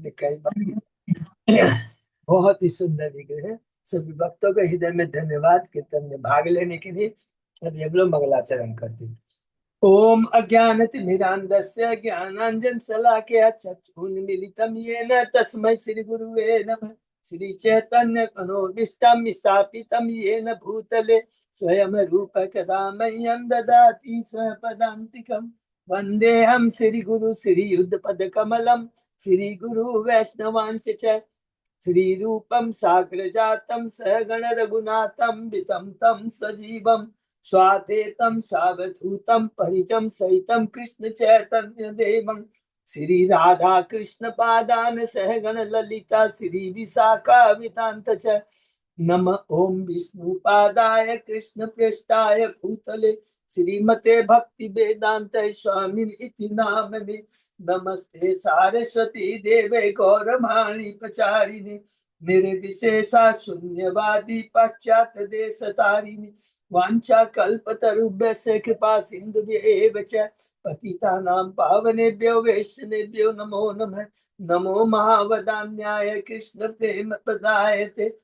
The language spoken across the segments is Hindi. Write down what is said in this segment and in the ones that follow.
हमने कई बार बहुत ही सुंदर विग्रह है। सभी भक्तों का हृदय में धन्यवाद कीर्तन में भाग लेने के लिए। अभी हम लोग मंगलाचरण करते हैं। ओम अज्ञानतिमिरान्धस्य ज्ञानाञ्जनशलाकया चक्षुरुन्मीलितं येन तस्मै श्रीगुरुवे नमः। श्रीचैतन्यमनोभीष्टं स्थापितं येन भूतले स्वयं रूप कदा मह्यं ददाति स्वपदान्तिकं। वन्देऽहं श्रीगुरु श्रीयुतपदकमलं श्रीगुरु वैष्णवांश्च च। श्रीरूपं साग्रजातं सहगण रघुनाथं वितं तं सजीवं स्वाद्वैतं सावधूतं परिचं सहितं कृष्ण चैतन्य देवं। श्री राधा कृष्ण पादान सहगण ललिता श्री विशाखा वितांत च। नम ओम विष्णु पादाय कृष्ण प्रेष्ठाय भूतले श्रीमते भक्ति वेदांत स्वामी इति नामने। नमस्ते सारस्वती देवे गौरवाणी प्रचारिणे निर्विशेषा शून्यवादी पाश्चात देश तारिणी। वांछा कल्पतरुभ्यस्य कृपा सिन्धुभ्येव च पतितानां पावनेभ्यो वैष्णवेभ्यो नमो नमः। नमो महावदान्याय कृष्ण प्रेम प्रदायते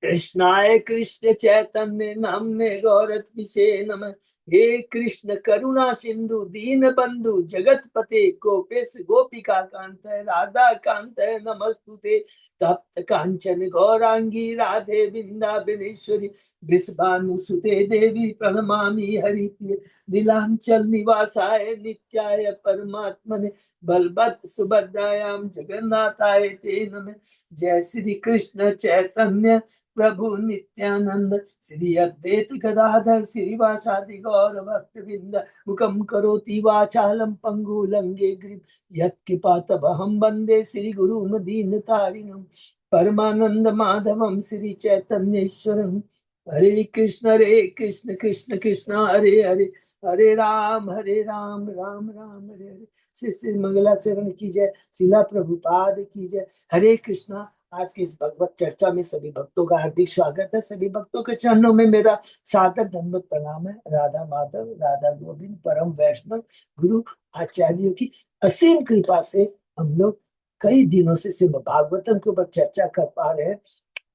कृष्णाय कृष्ण चैतन्य नामने गौरत्मिषे नमः। हे कृष्ण करुणा सिंधु दीन बंधु जगतपते गोपेश गोपिका कांत राधा कांत नमस्तुते। तप्त कांचन गौरांगी राधे वृंदावनेश्वरी विश्वानुसुते देवी प्रणमामि हरिप्रिय। नीलांचल निवासाय नित्याय परमात्मने बलभद्र सुभद्रायां जगन्नाथाय ते नमः। जय श्री कृष्ण चैतन्य प्रभु नित्यानंद श्री अद्वैत गदाधर श्रीवासादि गौर भक्त वृंद। मुखम करोति वाचालम पंगु लंगे गिरिम यत्कृपातमहं वंदे श्री गुरुम दीनतारिणम। परमानंद माधवम श्री चैतन्येश्वरम। हरे कृष्ण कृष्ण कृष्ण हरे हरे हरे राम राम राम हरे हरे। श्री श्री मंगलाचरण की जय। शिला प्रभुपाद की जय। हरे कृष्णा। आज की इस भगवत चर्चा में सभी भक्तों का हार्दिक स्वागत है। सभी भक्तों के चरणों में मेरा सादर दंडवत प्रणाम है। राधा माधव राधा गोविंद परम वैष्णव गुरु आचार्यों की असीम कृपा से हम लोग कई दिनों से श्रीमद् भागवतम के ऊपर चर्चा कर पा रहे हैं।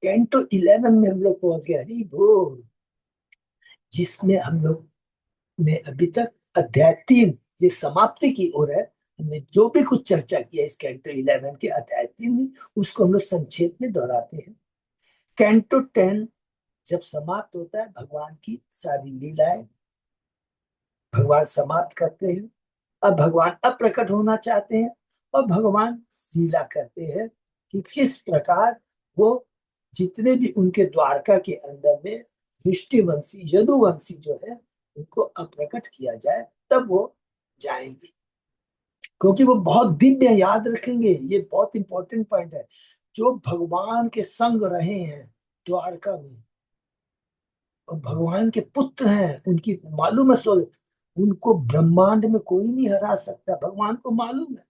कैंटो 11 में हम लोग पहुंच गए। हरि बोल। जिसमें हम लोग ने अभी तक अध्याय 3 ये समाप्ति की ओर है। हमने जो भी कुछ चर्चा किया इस कैंटो 11 के अध्याय 3 में उसको हम लोग संक्षेप में दोहराते हैं। कैंटो 10 जब समाप्त होता है भगवान की सारी लीलाएं भगवान समाप्त करते हैं। अब भगवान अप्रकट होना चाहते हैं और भगवान लीला करते हैं कि किस प्रकार वो जितने भी उनके द्वारका के अंदर में वृष्टिवंशी यदुवंशी जो है उनको अप्रकट किया जाए तब वो जाएंगे। क्योंकि वो बहुत दिव्य याद रखेंगे। ये बहुत इंपॉर्टेंट पॉइंट है। जो भगवान के संग रहे हैं द्वारका में और भगवान के पुत्र हैं उनकी मालूम है स्व उनको ब्रह्मांड में कोई नहीं हरा सकता। भगवान को मालूम है।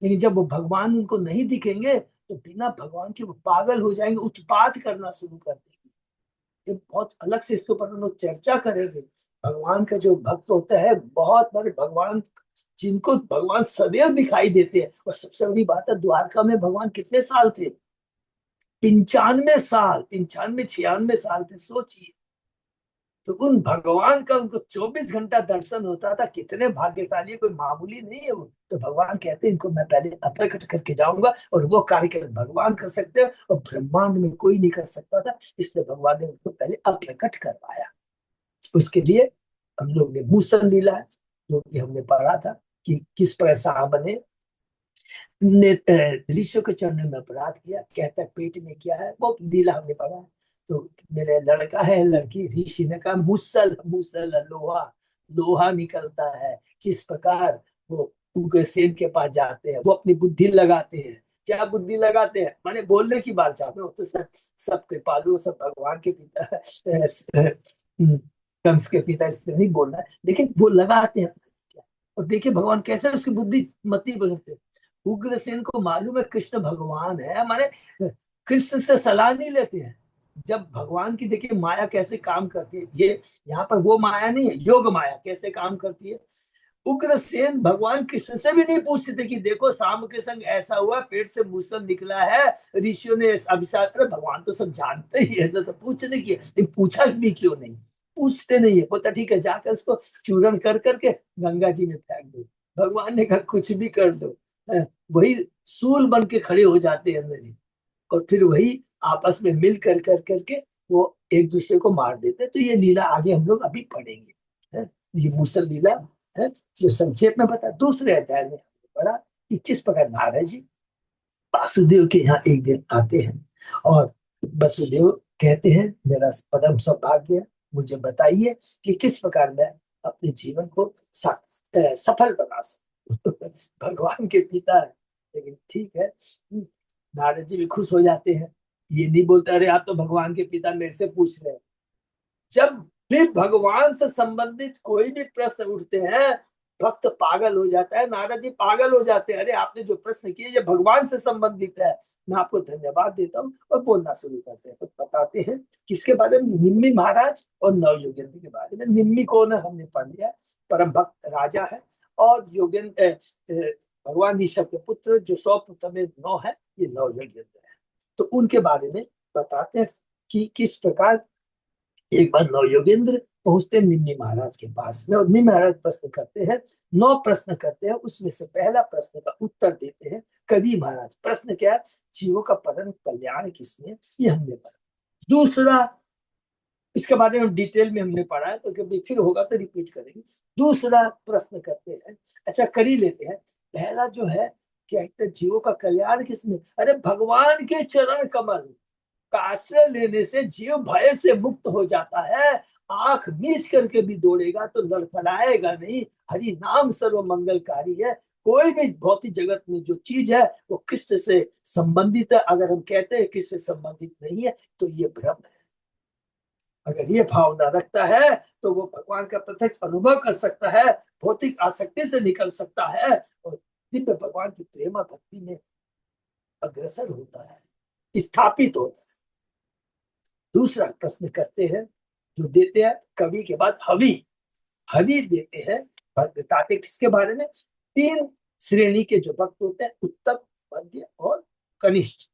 लेकिन जब वो भगवान उनको नहीं दिखेंगे तो बिना भगवान के वो पागल हो जाएंगे उत्पात करना शुरू कर देंगे। ये बहुत अलग से इसके ऊपर हम लोग चर्चा करेंगे। भगवान का जो भक्त होता है बहुत बड़े भगवान जिनको भगवान सदैव दिखाई देते हैं। और सबसे बड़ी बात है द्वारका में भगवान कितने साल थे? 95 साल 95 96 साल थे। सोचिए। तो उन भगवान का उनको 24 घंटा दर्शन होता था। कितने भाग्यशाली। कोई मामूली नहीं है वो। तो भगवान कहते हैं इनको मैं पहले अप्रकट करके जाऊंगा और वो कार्य कर भगवान कर सकते हैं और ब्रह्मांड में कोई नहीं कर सकता था। इसलिए भगवान ने उनको पहले अप्रकट करवाया। उसके लिए हम लोग ने मूसल लीला जो कि हमने पढ़ा था कि किस प्रकार साहब ने ऋषियों के चरणों में अपराध किया। कहता पेट में क्या है वो लीला हमने पढ़ा है। तो मेरे लड़का है लड़की ऋषि ने कहा मूसल मूसल लोहा लोहा निकलता है। किस प्रकार वो उग्रसेन के पास जाते हैं वो अपनी बुद्धि लगाते हैं। क्या बुद्धि लगाते हैं? माने बोलने की बात चाहते हो तो सब कृपालु सब भगवान के पिता कंस के पिता इसलिए नहीं बोलना है लेकिन वो लगाते हैं। और देखिए भगवान कैसे उसकी बुद्धि मती बनते। उग्रसेन को मालूम है कृष्ण भगवान है। माने कृष्ण से सलाह नहीं लेते हैं। जब भगवान की देखिए माया कैसे काम करती है। ये यहाँ पर वो माया नहीं है योग माया कैसे काम करती है। उग्रसेन भगवान कृष्ण से भी नहीं पूछते थे कि देखो शाम के संग ऐसा हुआ, पेट से मूसल निकला है, ऋषियों ने अभिशाप कर, भगवान तो सब जानते ही है, तो पूछने की पूछा भी क्यों नहीं, पूछते नहीं है। बोलता ठीक है, जाकर उसको चूर्ण कर करके गंगा जी में फेंक दो। भगवान ने कहा कुछ भी कर दो, वही सूल बन के खड़े हो जाते हैं नदी, और फिर वही आपस में मिल कर कर करके वो एक दूसरे को मार देते। तो ये लीला आगे हम लोग अभी पढ़ेंगे, है? ये मूसल लीला है जो संक्षेप में बता। दूसरे अध्याय में हमने पढ़ा कि किस प्रकार नारद जी वासुदेव के यहाँ एक दिन आते हैं, और वसुदेव कहते हैं मेरा परम सौभाग्य है, मुझे बताइए कि किस प्रकार मैं अपने जीवन को सफल बना सकूं। भगवान के पिता है, लेकिन ठीक है, नारद जी भी खुश हो जाते हैं। ये नहीं बोलते अरे आप तो भगवान के पिता मेरे से पूछ रहे हैं। जब भी भगवान से संबंधित कोई भी प्रश्न उठते हैं, भक्त पागल हो जाता है, नारद जी पागल हो जाते हैं। अरे आपने जो प्रश्न किए ये भगवान से संबंधित है, मैं आपको धन्यवाद देता हूँ, और बोलना शुरू करते हैं। तो बताते हैं किसके बारे में, निम्मी महाराज और नव योगेंद्र के बारे में। निम्मी कौन है हमने पढ़ लिया, परम भक्त राजा है, और योगेंद्र भगवान ऋषभ के पुत्र जो 100 पुत्र में 9 है, ये नव योगेंद्र है। तो उनके बारे में बताते हैं कि किस प्रकार एक बार नव योगेंद्र पहुंचते निम्मी महाराज के पास में, और निम्मी महाराज प्रश्न करते हैं, 9 प्रश्न करते हैं, उसमें से पहला प्रश्न का उत्तर देते हैं कवि महाराज। प्रश्न क्या है, जीवों का परम कल्याण किसमें, ये हमने पढ़ा। दूसरा, इसके बारे में डिटेल में हमने पढ़ा है, तो कभी फिर होगा तो रिपीट करेंगे। दूसरा प्रश्न करते हैं, अच्छा कर ही लेते हैं। पहला जो है, क्या कहते हैं, जीवों का कल्याण किसमें, अरे भगवान के चरण कमल का आश्रय लेने से जीव भय से मुक्त हो जाता है। आंख नीच करके भी दौड़ेगा तो लड़खड़ाएगा नहीं। हरि नाम सर्व मंगलकारी है। कोई भी भौतिक जगत में जो चीज है वो कृष्ण से संबंधित है। अगर हम कहते हैं कृष्ण से संबंधित नहीं है तो ये भ्रम है। अगर ये भावना रखता है तो वो भगवान का प्रत्यक्ष अनुभव कर सकता है, भौतिक आसक्ति से निकल सकता है, और दिव्य भगवान की प्रेमा भक्ति में अग्रसर होता है, स्थापित होता है। दूसरा प्रश्न करते हैं, जो देते हैं कवि के बाद हवि। हवि देते हैं, बताते किसके बारे में, 3 श्रेणी के जो भक्त होते हैं, उत्तम, मध्य और कनिष्ठ।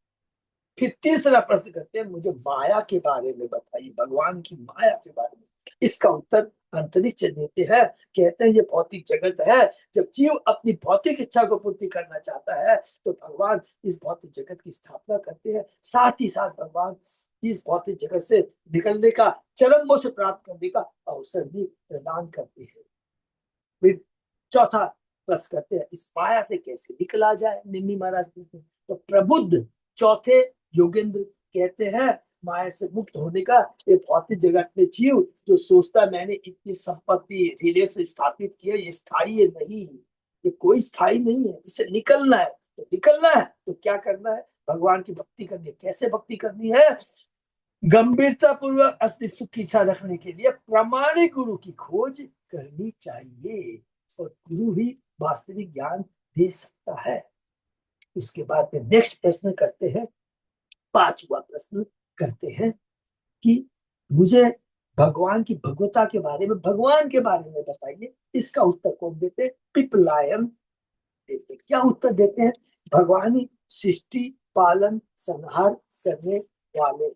फिर तीसरा प्रश्न करते हैं, मुझे माया के बारे में बताइए, भगवान की माया के बारे में। इसका उत्तर अंतरिक्ष देते हैं, कहते हैं ये भौतिक जगत है। जब जीव अपनी भौतिक इच्छा को पूर्ति करना चाहता है तो भगवान इस भौतिक जगत की स्थापना करते हैं, साथ ही साथ भगवान इस भौतिक जगत से निकलने का, चरम मोक्ष प्राप्त करने का अवसर भी प्रदान करते हैं। फिर चौथा प्रश्न करते हैं, इस माया से कैसे निकला जाए, निम्मी महाराज पूछते हैं। तो प्रबुद्ध चौथे योगेंद्र कहते हैं, माया से मुक्त होने का एक भौतिक जगत में जीव जो सोचता मैंने इतनी संपत्ति रीले से स्थापित की है, ये स्थायी है नहीं, ये कोई स्थायी नहीं है, इससे निकलना है। तो निकलना है तो क्या करना है, भगवान की भक्ति करनी है। कैसे भक्ति करनी है, गंभीरता पूर्वक असली सुख की इच्छा रखने के लिए प्रामाणिक गुरु की खोज करनी चाहिए, और गुरु ही वास्तविक ज्ञान दे सकता है। उसके बाद में नेक्स्ट प्रश्न करते हैं, 5वां प्रश्न करते हैं कि मुझे भगवान की भगवता के बारे में, भगवान के बारे में बताइए। इसका उत्तर कौन देते हैं, पिपलायन देते। क्या उत्तर देते हैं, भगवान ही सृष्टि पालन संहार करने वाले हैं,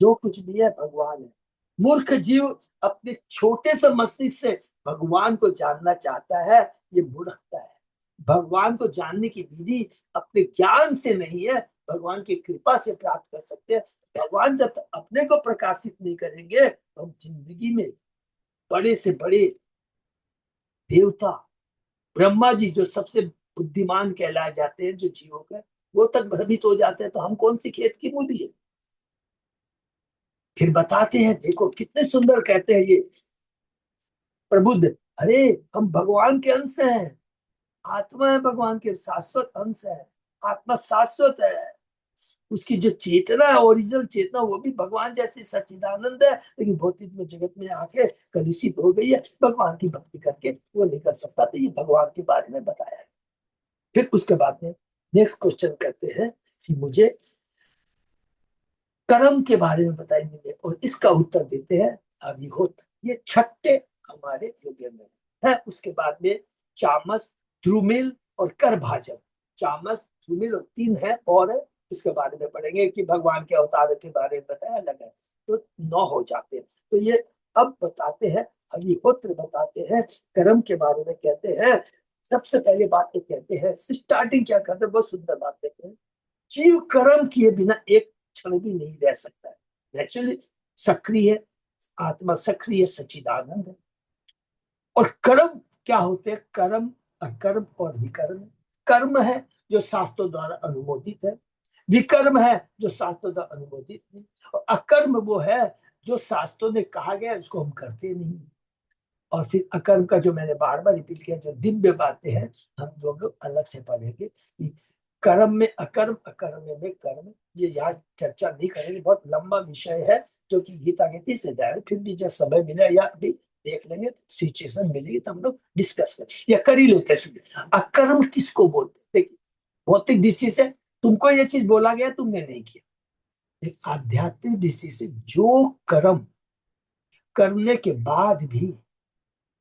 जो कुछ भी है भगवान है। मूर्ख जीव अपने छोटे से मस्तिष्क से भगवान को जानना चाहता है, ये मूर्खता है। भगवान को जानने की विधि अपने ज्ञान से नहीं है, भगवान की कृपा से प्राप्त कर सकते हैं। भगवान जब तक अपने को प्रकाशित नहीं करेंगे तो हम जिंदगी में बड़े से बड़े देवता, ब्रह्मा जी जो सबसे बुद्धिमान कहलाए जाते हैं, जो जीवों के, वो तक भ्रमित हो जाते हैं, तो हम कौन सी खेत की मूली है। फिर बताते हैं, देखो कितने सुंदर कहते हैं ये प्रबुद्ध, अरे हम भगवान के अंश हैं, आत्मा है भगवान के शाश्वत अंश है, आत्मा शाश्वत है। उसकी जो चेतना है, ओरिजिनल चेतना, वो भी भगवान जैसी सच्चिदानंद है, लेकिन भौतिक में जगत में आके कलुषित हो गई है, भगवान की भक्ति करके वो नहीं कर सकता। तो ये भगवान के बारे में बताया है। फिर उसके बाद में नेक्स्ट क्वेश्चन करते हैं कि मुझे कर्म के बारे में बताएंगे, और इसका उत्तर देते हैं अभिहोत्र। ये छठे हमारे योगेंद्र है। उसके बाद में चामस, ध्रुमिल और कर भाजन। चामस, ध्रुमिल और 3 है और है, इसके बारे में पढ़ेंगे कि भगवान के अवतार के बारे में बताया अलग है, तो 9 हो जाते हैं। तो ये अब बताते हैं, अग्निहोत्र बताते हैं, कर्म के बारे में कहते हैं। सबसे पहले बात तो कहते हैं, स्टार्टिंग क्या करते हैं, बहुत सुंदर बात कहते हैं। जीव कर्म किए बिना एक क्षण भी नहीं रह सकता है। नेचुरली सक्रिय आत्मा, सक्रिय सच्चिदानंद है। और कर्म क्या होते हैं? कर्म अकर्म और विकर्म। कर्म है जो शास्त्रों द्वारा अनुमोदित है, विकर्म है जो शास्त्रों द्वारा अनुमोदित नहीं, और अकर्म वो है जो शास्त्रों ने कहा गया उसको हम करते नहीं। और फिर अकर्म का जो मैंने बार बार रिपीट किया, जो दिव्य बातें हैं, हम जो लोग अलग से पढ़ेंगे कि कर्म में अकर्म, अकर्म में कर्म। ये यहाँ चर्चा नहीं करेंगे, बहुत लंबा विषय है जो कि गीता के 30 अध्याय है। फिर भी जब समय मिले या अभी देख लेंगे, सिचुएशन मिलेगी तो हम लोग डिस्कस करें या कर ही लेते हैं। अकर्म किसको बोलते हैं? देखिए, भौतिक दृष्टि से तुमको ये चीज बोला गया, तुमने नहीं किया। एक आध्यात्मिक दृष्टि से जो कर्म करने के बाद भी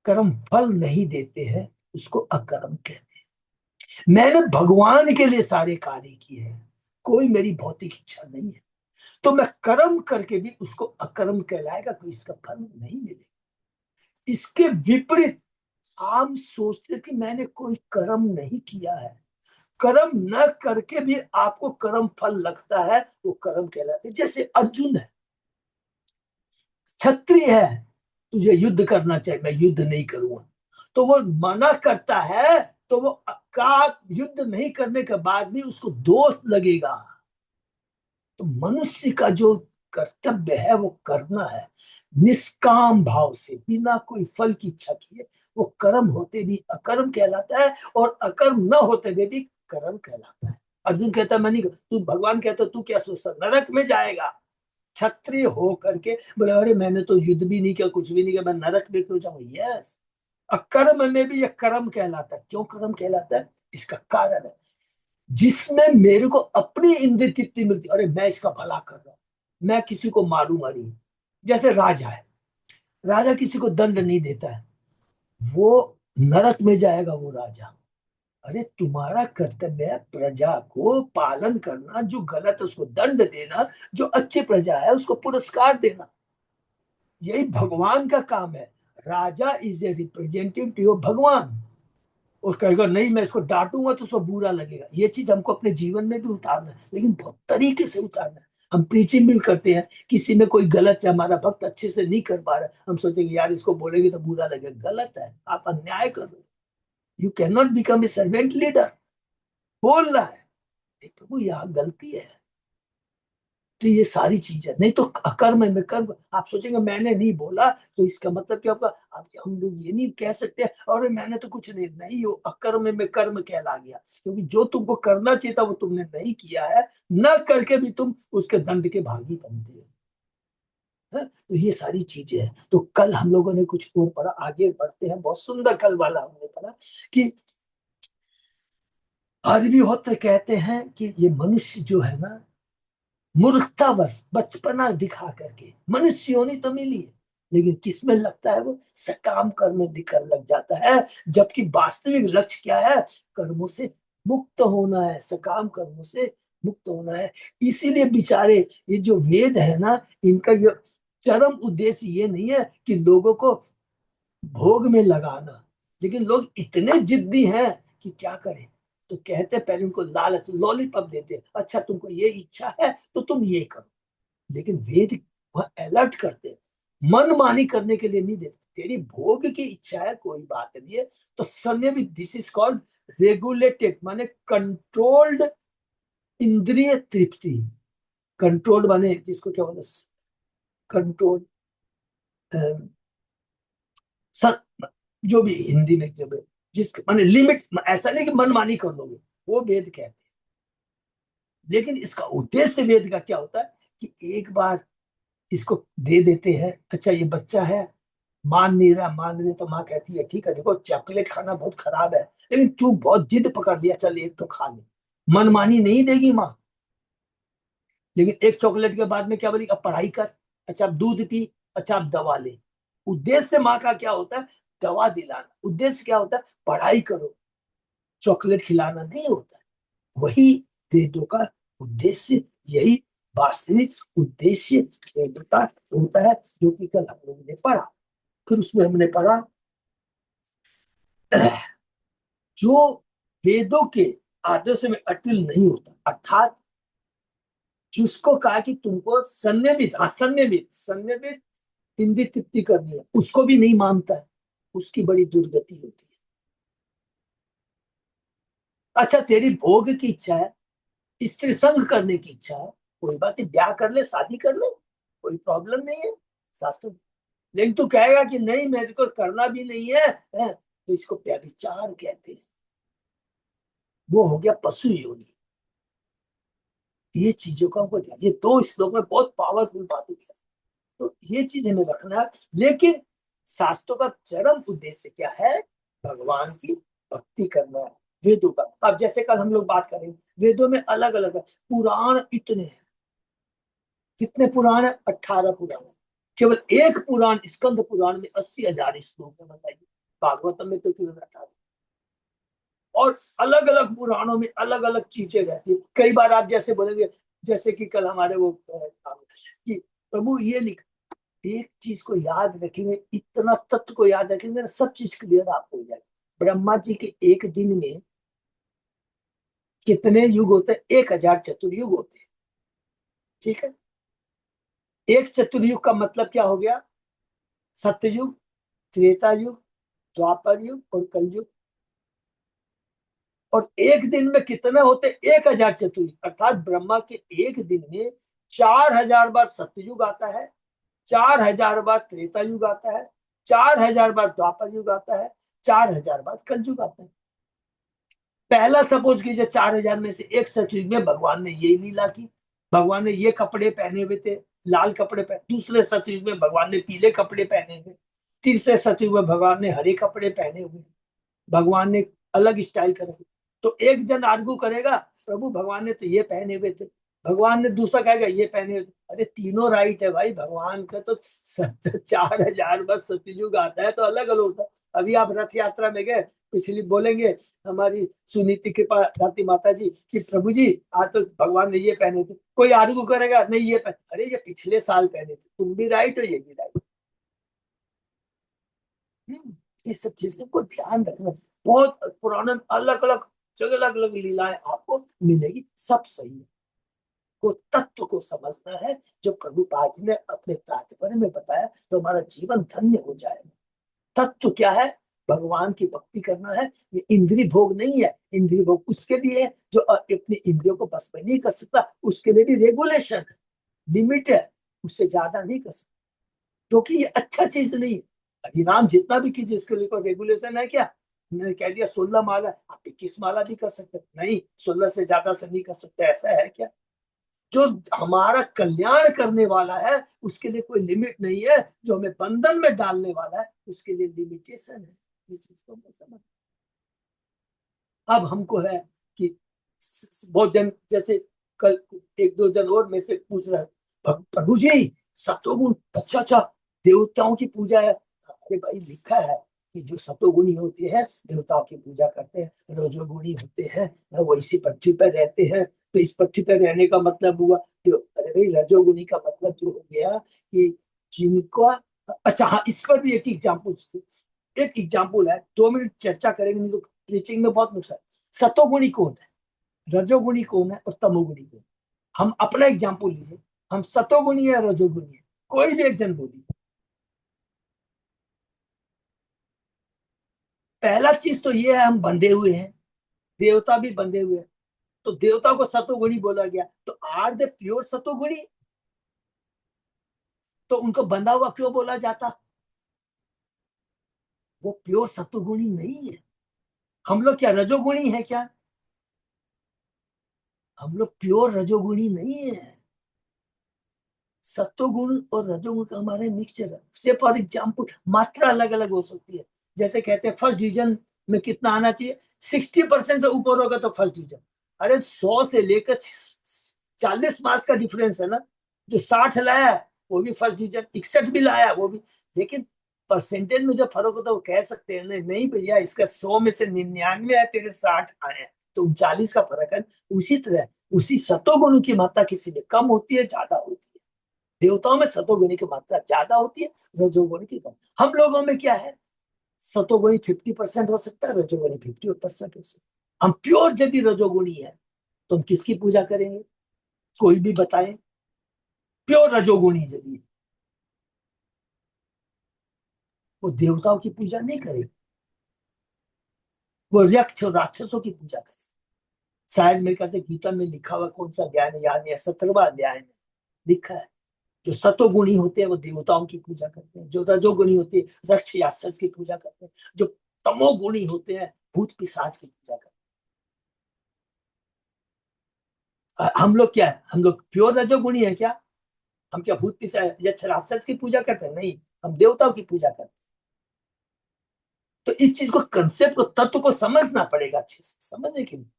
कर्म फल नहीं देते हैं, उसको अकर्म कहते हैं। मैंने भगवान के लिए सारे कार्य किए हैं, कोई मेरी भौतिक इच्छा नहीं है, तो मैं कर्म करके भी उसको अकर्म कहलाएगा, कोई इसका फल नहीं मिलेगा। इसके विपरीत आम सोचते कि मैंने कोई कर्म नहीं किया है, कर्म न करके भी आपको कर्म फल लगता है, वो कर्म कहलाते हैं। जैसे अर्जुन है, क्षत्रिय है, तुझे युद्ध करना चाहिए, मैं युद्ध नहीं करूंगा, तो वो मना करता है, तो वो का युद्ध नहीं करने के बाद भी उसको दोष लगेगा। तो मनुष्य का जो कर्तव्य है वो करना है, निष्काम भाव से, बिना कोई फल की इच्छा किए। वो कर्म होते भी अकर्म कहलाता है, और अकर्म न होते हुए भी कर्म कहलाता है। अर्जुन कहता है मैं नहीं, तू भगवान कहता तू क्या सोचता नरक में जाएगा? क्षत्रिय हो करके बोले अरे मैंने तो युद्ध भी नहीं किया, कुछ भी नहीं किया, मैं नरक में क्यों जाऊं? यस, अकर्म में भी यह कर्म कहलाता है। क्यों कर्म कहलाता है? इसका कारण है, जिसमें मेरे को अपनी इंद्रिय तृप्ति मिलती, अरे मैं इसका भला कर रहा हूं, मैं किसी को मारूंगा नहीं। जैसे राजा है, राजा किसी को दंड नहीं देता है, वो नरक में जाएगा वो राजा। अरे तुम्हारा कर्तव्य है प्रजा को पालन करना, जो गलत है उसको दंड देना, जो अच्छी प्रजा है उसको पुरस्कार देना। यही भगवान का काम है। राजा इज ए रिप्रेजेंटेटिव ऑफ भगवान। और कहेगा नहीं मैं इसको डांटूंगा तो उसको बुरा लगेगा। ये चीज हमको अपने जीवन में भी उतारना है, लेकिन बहुत तरीके से उतारना है। हम प्रीचिंग भी करते हैं, किसी में कोई गलत है, हमारा भक्त अच्छे से नहीं कर पा रहा है, हम सोचेंगे यार इसको बोलेंगे तो बुरा लगेगा। गलत है, आप अन्याय कर रहे हो। You can not become a servant leader. बोलना है प्रभु यहाँ गलती है। तो ये सारी चीजें नहीं तो अकर्म में कर्म। आप सोचेंगे मैंने नहीं बोला तो इसका मतलब क्या होगा? आप हम लोग ये नहीं कह सकते और मैंने तो कुछ नहीं हो, अकर्म में कर्म कहला गया, क्योंकि जो तुमको करना चाहिए था वो तुमने नहीं किया है, न करके भी तुम उसके दंड के भागी बनते हो। तो ये सारी चीजें हैं। तो कल हम लोगों ने कुछ और पढ़ा, आगे बढ़ते हैं। बहुत सुंदर कल वाला हमने पढ़ा कि अग्निहोत्र कहते हैं कि ये मनुष्य जो है ना, मूर्खता बस बचपना दिखा करके मनुष्य योनि तो मिली है, लेकिन किसमें लगता है? वो सकाम कर्म में दिखर लग जाता है, जबकि वास्तविक लक्ष्य क्या है? कर्मों से मुक्त होना है, सकाम कर्मों से मुक्त होना है। इसीलिए बेचारे ये जो वेद है ना, इनका ये चरम उद्देश्य ये नहीं है कि लोगों को भोग में लगाना, लेकिन लोग इतने जिद्दी हैं कि क्या करें। तो कहते पहले उनको लालच, लॉलीपॉप देते हैं, अच्छा तुमको ये इच्छा है तो तुम ये करो। लेकिन वेद वह अलर्ट करते हैं, मनमानी करने के लिए नहीं देते। तेरी भोग की इच्छा है कोई बात नहीं है, तो समय भी दिस इज कॉल्ड रेगुलेटेड, माने कंट्रोल्ड इंद्रिय तृप्ति। कंट्रोल्ड माने जिसको क्या बोलते, कंट्रोल, जो भी हिंदी में जो भी, जिस माने लिमिट, ऐसा नहीं कि मनमानी कर लोगे, वो वेद कहते हैं। लेकिन इसका उद्देश्य वेद का क्या होता है कि एक बार इसको दे देते हैं, अच्छा ये बच्चा है मान नहीं रहा, मान रहे तो माँ कहती है ठीक है देखो चॉकलेट खाना बहुत खराब है, लेकिन तू बहुत जिद पकड़ लिया, चल एक तो खा ले। मनमानी नहीं देगी माँ, लेकिन एक चॉकलेट के बाद में क्या बोलेगी? अब पढ़ाई कर, अच्छा अब दूध पी, अच्छा अब दवा ले। उद्देश्य माँ का क्या होता है? दवा दिलाना। उद्देश्य क्या होता है? पढ़ाई करो, चॉकलेट खिलाना नहीं होता है। वही वेदों का उद्देश्य, यही वास्तविक उद्देश्य वेदों का होता है, जो कि कल हम लोगों ने पढ़ा। फिर उसमें हमने पढ़ा जो वेदों के आदेशों में अटल नहीं होता, अर्थात जिसको कहा कि तुमको संयमित, हाँ संयमित, संयमित इंद्रिय तृप्ति करनी है, उसको भी नहीं मानता है, उसकी बड़ी दुर्गति होती है। अच्छा तेरी भोग की इच्छा है, स्त्री संग करने की इच्छा है, कोई बात नहीं, ब्याह कर ले, शादी कर ले, कोई प्रॉब्लम नहीं है शास्त्र। लेकिन तू कहेगा कि नहीं मेरे को करना भी नहीं है, तो इसको व्यभिचार कहते हैं, वो हो गया पशु योनि। ये चीजों का हमको ध्यान, ये दो श्लोक में बहुत पावरफुल बातें क्या, तो ये चीज हमें रखना है। लेकिन शास्त्रों का चरम उद्देश्य क्या है? भगवान की भक्ति करना है। वेदों का, अब जैसे कल हम लोग बात करेंगे, वेदों में अलग अलग है, पुराण इतने हैं। कितने पुराण है? 18 पुराण है। केवल एक पुराण स्कंद पुराण में 80,000 श्लोक है, बताइए। भागवतम में तो केवल 18। और अलग अलग पुराणों में अलग अलग चीजें रहती है। कई बार आप जैसे बोलेंगे, जैसे कि कल हमारे वो कि प्रभु ये लिख, एक चीज को याद रखेंगे, इतना तत्व को याद रखेंगे, सब चीज क्लियर आपको हो जाएगी। ब्रह्मा जी के एक दिन में कितने युग होते हैं? 1,000 चतुर्युग होते हैं, ठीक है। एक चतुर्युग का मतलब क्या हो गया? सत्ययुग, त्रेता युग, द्वापर युग और कलयुग। और एक दिन में कितने होते? 1,000 चतुर्युग, अर्थात ब्रह्मा के एक दिन में 4,000 बार सत्ययुग आता है, 4,000 बार त्रेता युग आता है, 4,000 बार द्वापर युग आता है, 4,000 बार कलयुग आता है। पहला सपोज कीजिए 4,000 में से एक सतयुग में भगवान ने ये लीला की, भगवान ने ये कपड़े पहने हुए थे, लाल कपड़े पहने। दूसरे सतयुग में भगवान ने पीले कपड़े पहने हुए। तीसरे सतयुग में भगवान ने हरे कपड़े पहने हुए, भगवान ने अलग स्टाइल करे। तो एक जन आर्गू करेगा, प्रभु भगवान ने तो ये पहने हुए थे, भगवान ने दूसरा कहेगा ये पहने हुए थे। अरे तीनों राइट है भाई, भगवान का तो 4,000 बस सतयुग आता है, तो अलग अलग होता है। अभी आप रथ यात्रा में गए, पिछली बोलेंगे हमारी सुनीति कृपा दाती माता जी कि प्रभु जी आज तो भगवान ने ये पहने थे, कोई आर्गू करेगा नहीं ये पहने, अरे ये पिछले साल पहने थे, तुम भी राइट हो ये भी राइट। ये सब चीजों को ध्यान रखना। बहुत पुराने अलग अलग जगह अलग अलग लीलाएं आपको मिलेगी, सब सही है। को तत्व को समझना है, जो प्रभुपाद जी ने अपने तात्पर्य में बताया, तो हमारा जीवन धन्य हो जाएगा। तत्व क्या है? भगवान की भक्ति करना है। ये इंद्रिय भोग नहीं है, इंद्रिय भोग उसके लिए है जो अपनी इंद्रियों को बस में नहीं कर सकता, उसके लिए भी रेगुलेशन है, लिमिट है, उससे ज्यादा नहीं कर सकता, क्योंकि ये अच्छा चीज नहीं है। हरिनाम जितना भी कीजिए, इसके लिए कोई रेगुलेशन है क्या? मैंने कह दिया 16 माला, आप 21 माला भी कर सकते, नहीं 16 से ज्यादा से नहीं कर सकते, ऐसा है क्या? जो हमारा कल्याण करने वाला है उसके लिए कोई लिमिट नहीं है, जो हमें बंधन में डालने वाला है उसके लिए लिमिटेशन है। इस चीज को मैं समझ। अब हमको है कि बहुत जन जैसे कल एक दो जन और में से पूछ रहा है, प्रभु जी सतोगुण, अच्छा अच्छा देवताओं की पूजा है। अरे भाई लिखा है कि जो सतोगुणी होते हैं देवताओं की पूजा करते हैं, रजोगुणी होते हैं वो इसी पृथ्वी पर रहते हैं। तो इस पृथ्वी पर रहने का मतलब हुआ अरे भाई रजोगुणी का मतलब जो हो गया कि जिनका, अच्छा हाँ इस पर भी एक एग्जाम्पल, एक एग्जाम्पल है, 2 मिनट चर्चा करेंगे नहीं तो टीचिंग में बहुत नुकसान। सतोगुणी कौन है, रजोगुणी कौन है और तमोगुणी कौन है? हम अपना एग्जाम्पल लीजिए, हम सतोगुणी है रजोगुणी है, कोई भी एक जन बोलिए। पहला चीज तो ये है हम बंधे हुए हैं, देवता भी बंधे हुए हैं, तो देवता को सतोगुणी बोला गया, तो आर दे प्योर सतोगुणी? तो उनको बंधा हुआ क्यों बोला जाता? वो प्योर सतोगुणी नहीं है। हम लोग क्या रजोगुणी है क्या? हम लोग प्योर रजोगुणी नहीं है। सत्वगुण और रजोगुण का हमारे मिक्सचर है। से फॉर एग्जाम्पल मात्रा अलग अलग हो सकती है। जैसे कहते हैं फर्स्ट डिवीजन में कितना आना चाहिए, 60% से ऊपर होगा तो फर्स्ट डिवीजन। अरे 100 से लेकर 40 मार्क्स का डिफरेंस है ना। जो 60 लाया है वो भी फर्स्ट डिवीजन, 61 भी लाया वो भी। लेकिन परसेंटेज में जो फर्क होता है वो कह सकते हैं नहीं नहीं भैया, इसका 100 में से 99 है, तेरे 60 आए हैं, तो 39 का फर्क है। उसी तरह उसी सतोगुण की मात्रा किसी में कम होती है, ज्यादा होती है। देवताओं में सतोगुणी की मात्रा ज्यादा होती है, रजोगुणी की कम। हम लोगों में क्या है, सतोगुणी 50% हो सकता है, रजोगुणी 50% हो सकता है। हम प्योर यदि रजोगुणी है तो हम किसकी पूजा करेंगे, कोई भी बताएं। प्योर रजोगुणी यदि है, वो देवताओं की पूजा नहीं करेगी, वो यक्ष और राक्षसों की पूजा करेगी। शायद मेरे ख्याल से गीता में लिखा हुआ, कौन सा अध्याय में याद नहीं है, 17वां अध्याय में लिखा है। जो सतोगुणी होते हैं वो देवताओं की पूजा करते हैं, जो रजोगुणी होते हैं यक्ष राक्षस की पूजा करते हैं, जो तमोगुणी होते हैं भूत पिशाच की पूजा करते हैं। हम लोग क्या है, हम लोग प्योर रजोगुणी है क्या? हम क्या भूत पिशाच यक्ष राक्षस की पूजा करते हैं? नहीं, हम देवताओं की पूजा करते हैं। तो इस चीज को, कंसेप्ट को, तत्व को समझना पड़ेगा अच्छे से, समझे कि नहीं?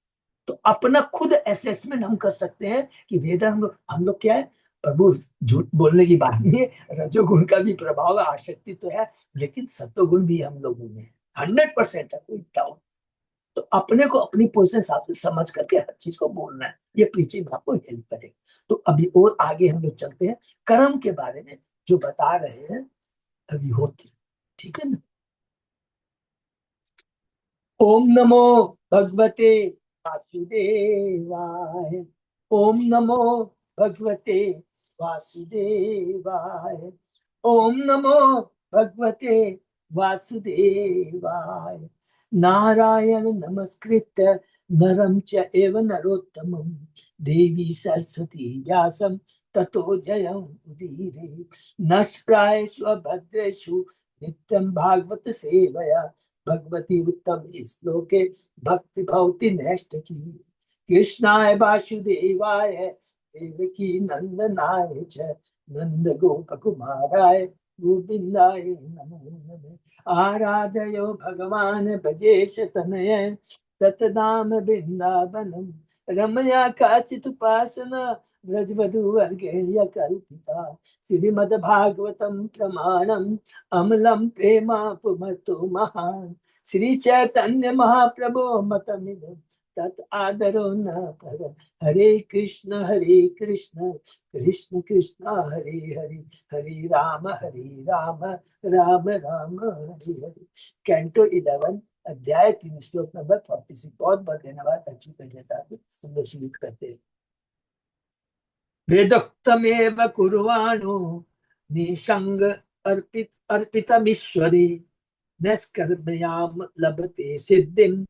तो अपना खुद असेसमेंट हम कर सकते हैं कि वेद हम लोग क्या है। प्रभु, झूठ बोलने की बात नहीं है, रजोगुण का भी प्रभाव है, आसक्ति तो है, लेकिन सत्वगुण भी हम लोगों में है। 100% है, कोई डाउट। तो अपने को अपनी पोजीशन हिसाब से समझ करके हर चीज को बोलना है, ये पीछे आपको हेल्प करेगा। तो अभी और आगे हम लोग चलते हैं कर्म के बारे में, जो बता रहे हैं अग्निहोत्री। ठीक है ना। ओम नमो भगवते वासुदेवाय। ओम नमो भगवते वासुदेवाय। ओम नमो भगवते वासुदेवाय। नारायण नमस्कृत्य नरं च एव नरोत्तमं देवी सरस्वती व्यासं ततो जयं उदीरे। नष्प्रायेषु भद्रेषु नित्यं भागवत सेवया भगवती उत्तम श्लोके भक्ति भवति नष्ट की। कृष्णाय वासुदेवाय देवकी नंदनाय च नंद गोप कुमाराय गोविंदाय नमो नमः। आराधयो भगवान भजेश तनय ततदाम वृंदावनम रमया काचित उपासना ब्रजवधूवर्गेण्य कल्पिता। श्रीमद्भागवतम प्रमाणम अमलम प्रेमा पुमतो महान। श्री चैतन्य महाप्रभो मतमिदं तत् आदरो न पर। हरे कृष्ण कृष्ण कृष्ण हरे हरे, हरे राम राम राम हरे हरे। कैंटो 11 अध्याय 3 श्लोक नंबर 46। बहुत बहुत धन्यवाद, अच्छी तरीके से शुरू करते हैं। वेदोक्तमेव कुर्वाणो निसंग अर्पितमीश्वरे नैष्कर्म्याम लभते सिद्धिं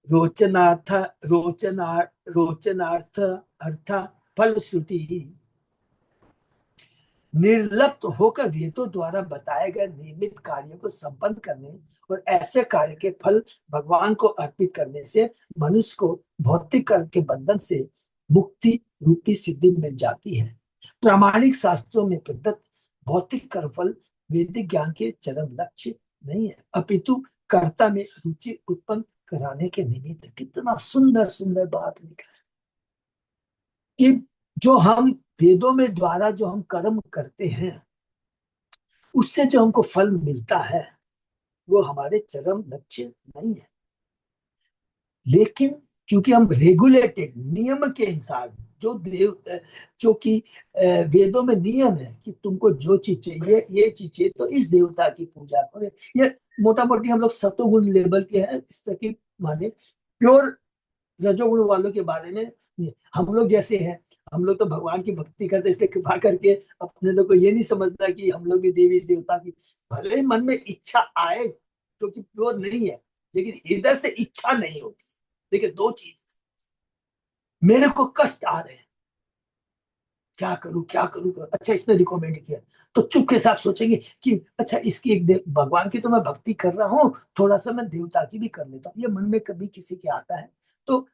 रोचनार्थ रोचना रोचनार्थ अर्थ फलश्रुति। निर्लिप्त होकर वेदों द्वारा बताए गए नियमित कार्यों को संपन्न करने और ऐसे कार्य के फल भगवान को अर्पित करने से मनुष्य को भौतिक कर्म के बंधन से मुक्ति रूपी सिद्धि मिल जाती है। प्रामाणिक शास्त्रों में प्रदत्त भौतिक कर्म फल वैदिक ज्ञान के चरम लक्ष्य नहीं है, अपितु कर्ता में रुचि उत्पन्न कराने के निमित्त। कितना सुंदर सुंदर बात लिखा है कि जो हम वेदों में द्वारा जो हम कर्म करते हैं उससे जो हमको फल मिलता है वो हमारे चरम लक्ष्य नहीं है। लेकिन क्योंकि हम रेगुलेटेड नियम के अनुसार जो कि वेदों में नियम है कि तुमको जो चीज चाहिए, ये चीज चाहिए तो इस देवता की पूजा करें। ये मोटा मोटी हम लोग सतोगुण लेवल के हैं, इस तरह की माने प्योर रजोगुण वालों के बारे में नहीं। हम लोग जैसे हैं, हम लोग तो भगवान की भक्ति करते इसलिए कृपा करके अपने लोग को ये नहीं समझना कि हम लोग भी देवी देवता की, भले ही मन में इच्छा आए जो कि प्योर नहीं है, लेकिन हृदय से इच्छा नहीं होती। देखिए दो चीज, मेरे को कष्ट आ रहे हैं, क्या करूं क्या करूं, अच्छा इसने रिकमेंड किया तो चुप के साथ सोचेंगे कि अच्छा इसकी भगवान की तो मैं भक्ति कर रहा हूँ, थोड़ा सा मैं देवता की भी कर लेता हूँ। ये मन में कभी किसी के आता है तो